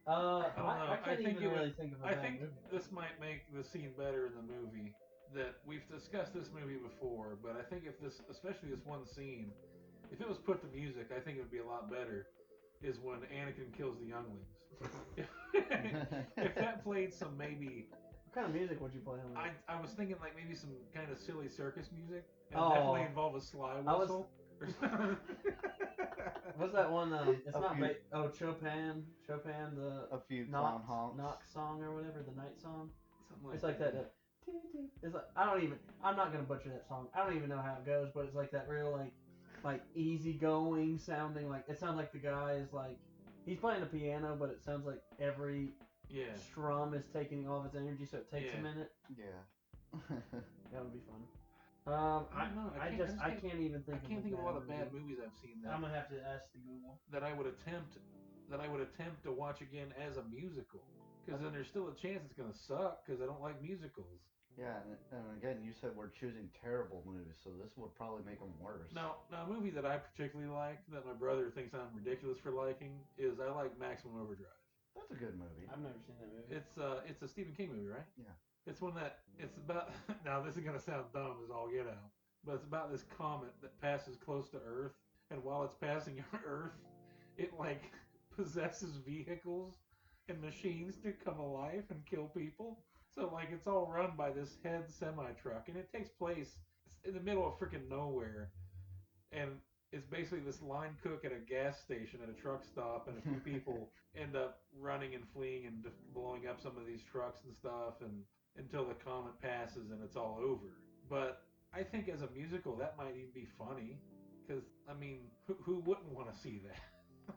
I can't I think even it would- really think of a I bad think movie. this might make the scene better in the movie. That we've discussed this movie before, but I think if this, especially this one scene, if it was put to music, I think it would be a lot better. Is when Anakin kills the younglings. If that played some maybe, What kind of music would you play on that? I was thinking like maybe some kind of silly circus music, and Oh. definitely involve a slide I was- whistle. Or something. What's that one? It's A not few- Chopin, A the few clown honks. knock song or whatever, the night song. Something It's like that. It's like I'm not gonna butcher that song. I don't even know how it goes, but it's like that real like easygoing sounding. Like it sounds like the guy is like he's playing the piano, but it sounds like every Yeah. strum is taking all of its energy, so it takes a Yeah. minute. Yeah. That would be fun. I don't know. I can't even I think. can't think of a lot of movie. bad movies I've seen I'm that, gonna have to ask the Google. that I would attempt to watch again as a musical. Because then there's still a chance it's gonna suck because I don't like musicals. Yeah, and again, you said we're choosing terrible movies, so this would probably make them worse. Now a movie that I particularly like that my brother thinks I'm ridiculous for liking is I like Maximum Overdrive. That's a good movie. I've never seen that movie. It's a Stephen King movie, right? Yeah. It's one that it's about. Now this is gonna sound dumb as all get out, but it's about this comet that passes close to Earth, and while it's passing Earth, it like possesses vehicles and machines to come alive and kill people. So like it's all run by this head semi truck, and it takes place in the middle of freaking nowhere, and it's basically this line cook at a gas station at a truck stop, and a few people end up running and fleeing and blowing up some of these trucks and stuff, and until the comet passes and it's all over. But I think as a musical that might even be funny, because I mean, who wouldn't want to see that?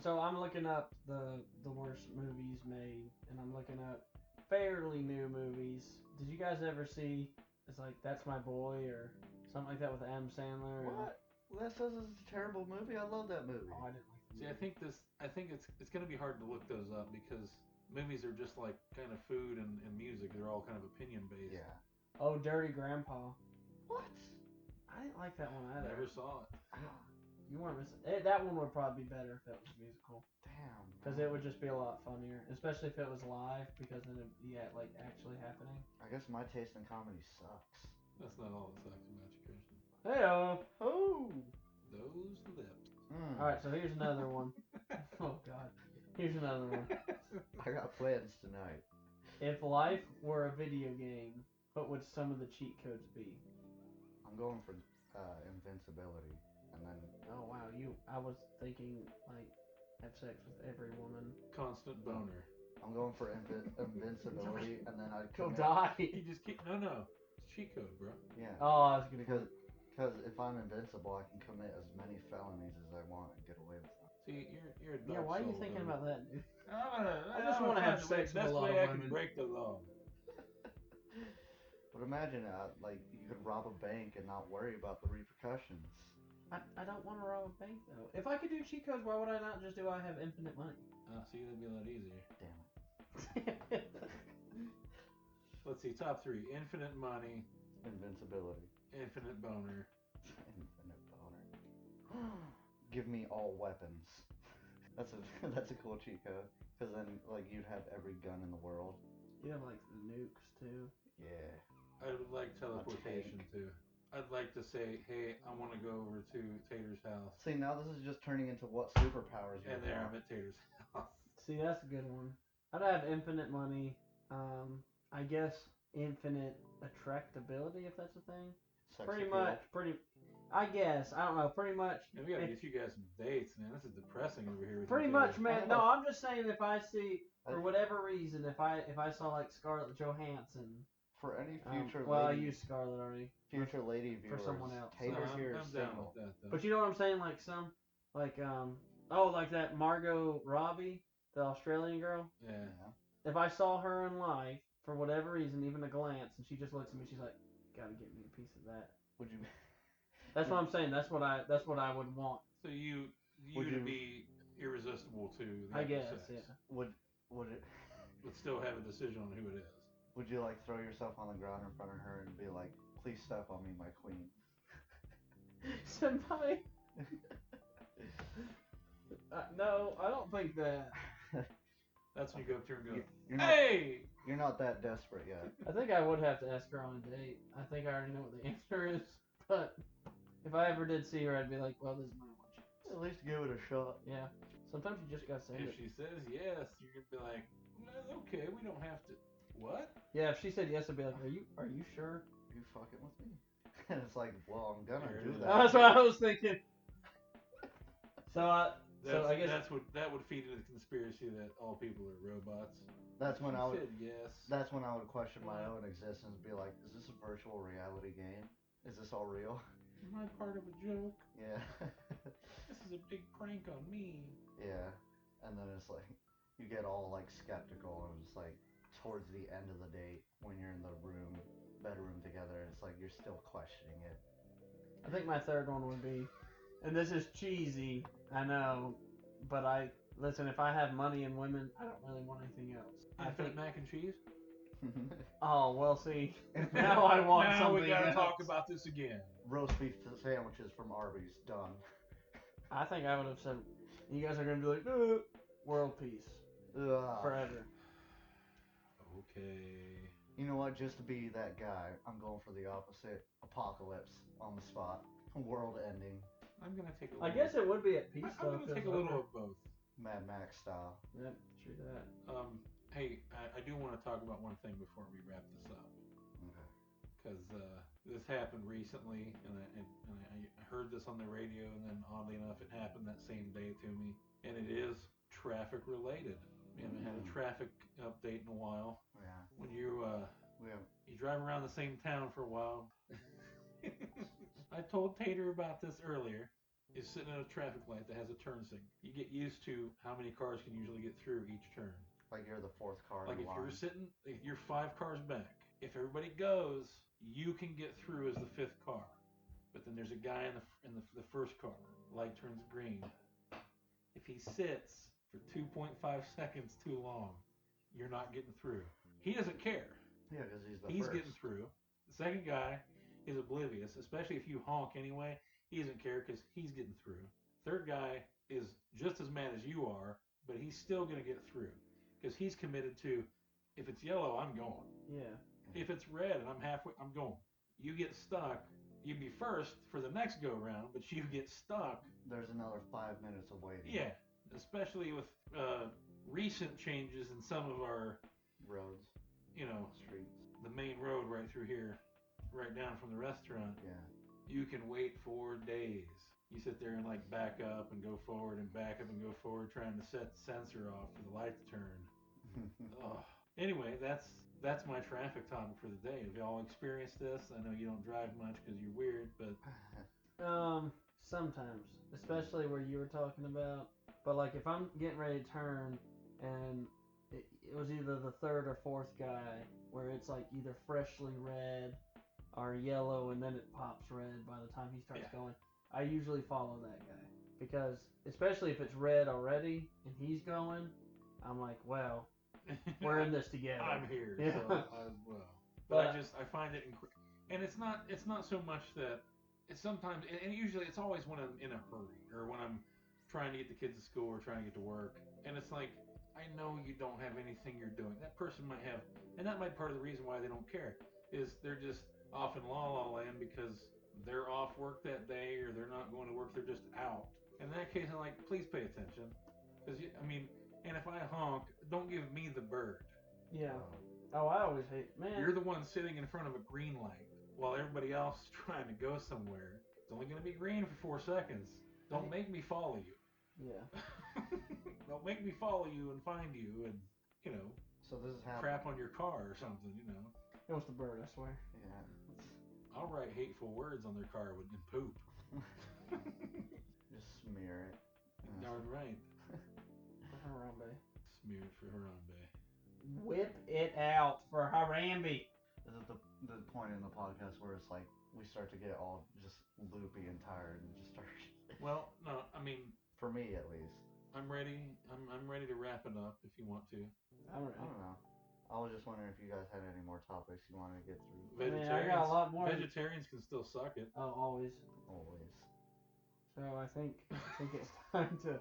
So I'm looking up the worst movies made, and I'm looking up fairly new movies. Did you guys ever see? It's like That's My Boy or something like that with Adam Sandler. What? Well, that says it's a terrible movie. I love that movie. Oh, I didn't like the See, movie. I think it's gonna be hard to look those up because movies are just like kind of food and music. They're all kind of opinion based. Yeah. Oh, Dirty Grandpa. What? I didn't like that one either. Never saw it. You weren't missing. That one would probably be better if it was musical, Damn. because it would just be a lot funnier, especially if it was live, because then it'd be like actually happening. I guess my taste in comedy sucks. That's not all that sucks about you, Christian. Hey-o. Oh. Those lips. All right, so here's another one. Oh God. Here's another one. I got plans tonight. If life were a video game, what would some of the cheat codes be? I'm going for invincibility, and then Oh wow, I was thinking like have sex with every woman. Constant boner. I'm going for invincibility, and then I Go commit. die. You just keep no. It's cheat code, bro. Yeah. Oh, that's a good. Because if I'm invincible, I can commit as many felonies as I want and get away with them. See, you're a dark Yeah, why are you soul, thinking dude. about that, dude? I just wanna have sex with a That's lot the of way I can women. break the law. But imagine, like, you could rob a bank and not worry about the repercussions. I don't want to rob a bank though. If I could do cheat codes, why would I not just do I have infinite money? Oh, see, that'd be a lot easier. Damn it. Let's see, top 3. Infinite money, Invincibility. infinite boner. Infinite boner. Give me all weapons. That's a that's a cool cheat code. Cause then like you'd have every gun in the world. You have like the nukes too. Yeah. I would like teleportation tank. too. I'd like to say, hey, I want to go over to Tater's house. See, now this is just turning into what superpowers you And there want. I'm at Tater's house. See, that's a good one. I'd have infinite money. I guess infinite attractability, if that's a thing. Sex Pretty appeal. much. I guess. I don't know. Pretty much. Man, we gotta If, get you guys some dates, man. This is depressing over here with pretty you much, two. man. No, I'm just saying if I see, for I- whatever reason, if I saw like Scarlett Johansson. For any future Well, I lady, used Scarlett already. future lady viewers, someone else. No, Tater here is I'm down single. with that though. But you know what I'm saying? Like some, like like that Margot Robbie, the Australian girl. Yeah. Yeah. If I saw her in life for whatever reason, even a glance, and she just looks at me, she's like, "Gotta get me a piece of that." Would you? That's what I'm saying. That's what I would want. So you Would to you- be irresistible to the I act of guess, sex, yeah. Would it? but still have a decision on who it is. Would you like throw yourself on the ground in front of her and be like, "Please step on me, my queen"? Senpai. No, I don't think that. That's when you go up to her and go, You're not, hey! you're not that desperate yet. I think I would have to ask her on a date. I think I already know what the answer is, but if I ever did see her, I'd be like, "Well, this is my one chance." At least give it a shot. Yeah. Sometimes you just gotta say If it. she says yes, you're gonna be like, "No, okay, we don't have to. What? Yeah, if she said yes, I'd be like, "Are you sure?" Are you fucking with me? And it's like, well, I'm gonna There it do is. that. That's what I was thinking. So I guess that would feed into the conspiracy that all people are robots. That's when She I would. said yes. That's when I would question my own existence. Be like, is this a virtual reality game? Is this all real? Am I part of a joke? Yeah. This is a big prank on me. Yeah. And then it's like, you get all like skeptical, and it's like towards the end of the date when you're in the bedroom together, it's like you're still questioning it. I think my third one would be, and this is cheesy, I know, but listen. If I have money and women, I don't really want anything else. I Infinite think. mac and cheese. Oh well, see, now I want now something we gotta else. talk about this again. Roast beef sandwiches from Arby's, done. I think I would have said, you guys are gonna be like, world peace Ugh. forever. Okay. You know what? Just to be that guy, I'm going for the opposite. Apocalypse on the spot. World ending. I'm gonna take a I little. guess it would be at peace I'm though. gonna take a little of both. Mad Max style. Yep, true that. Hey, I do want to talk about one thing before we wrap this up. Okay. Because this happened recently, and I heard this on the radio, and then oddly enough, it happened that same day to me, and it is traffic related. We haven't had a traffic update in a while. Yeah. When you Yeah. you drive around the same town for a while. I told Tater about this earlier. Is sitting at a traffic light that has a turn signal. You get used to how many cars can usually get through each turn. Like you're the fourth car Like in if line. you're 5 cars back. If everybody goes, you can get through as the 5th car. But then there's a guy in the first car. Light turns green. If he sits for 2.5 seconds too long, you're not getting through. He doesn't care. Yeah, because He's first. getting through. The second guy is oblivious, especially if you honk anyway. He doesn't care because he's getting through. Third guy is just as mad as you are, but he's still going to get through because he's committed to, if it's yellow, I'm going. Yeah. If it's red and I'm halfway, I'm going. You get stuck, you'd be first for the next go round, but you get stuck. There's another 5 minutes of waiting. Yeah, especially with recent changes in some of our roads, streets. The main road right through here, right down from the restaurant. Yeah. You can wait for days. You sit there and like back up and go forward and back up and go forward, trying to set the sensor off for the light to turn. Anyway, that's my traffic topic for the day. Have y'all experienced this? I know you don't drive much because you're weird, but Sometimes, especially where you were talking about. But like if I'm getting ready to turn and it was either the third or fourth guy where it's like either freshly red or yellow and then it pops red by the time he starts going. I usually follow that guy because, especially if it's red already and he's going, I'm like, well, we're in this together. I'm here, Yeah. so I well. But I find it, and it's not so much that it's sometimes, and usually it's always when I'm in a hurry or when I'm trying to get the kids to school or trying to get to work, and it's like I know you don't have anything you're doing. That person might have, and that might be part of the reason why they don't care is they're just off in la la land because they're off work that day or they're not going to work. They're just out. In that case, I'm like, please pay attention, because I mean, and if I honk, don't give me the bird. Yeah. Oh, I always hate, man. You're the one sitting in front of a green light while everybody else is trying to go somewhere. It's only going to be green for 4 seconds. Don't make me follow you. Yeah. Don't make me follow you and find you and, So this is happening. crap on your car or something, It was the bird, I swear. Yeah. I'll write hateful words on their car and poop. Just smear it. Darn right. Harambe. Smear it for Harambe. Whip it out for Harambe. Is it the point in the podcast where it's like we start to get all just loopy and tired and just start? Well, no, I mean, for me at least. I'm ready. I'm ready to wrap it up if you want to. I'm ready. I don't know. I was just wondering if you guys had any more topics you wanted to get through. Vegetarians, I got a lot more. Vegetarians can still suck it. Oh, always. Always. So I think it's time to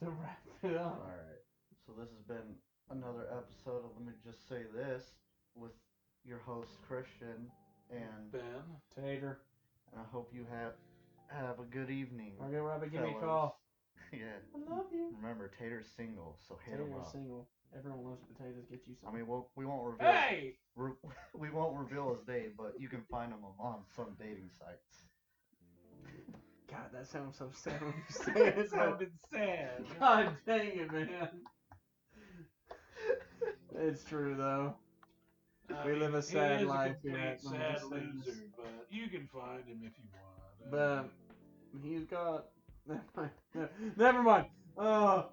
wrap it up. All right. So this has been another episode of Let Me Just Say This with your host Christian and Ben. Tater. And I hope you have a good evening. I'll get Robbie, give me a fellas. call. Yeah. I love you. Remember, Tater's single, so hit him Tater's up. single. Everyone loves potatoes. Get you some. I mean, we won't reveal. Hey! We won't reveal his date, but you can find him on some dating sites. God, that sounds so sad when you say it. It sounded sad. God dang it, man. It's true though. We live a sad life he is here a at complete Let Me sad Just Say This. loser, but you can find him if you want. But he's got. Never mind. Never mind.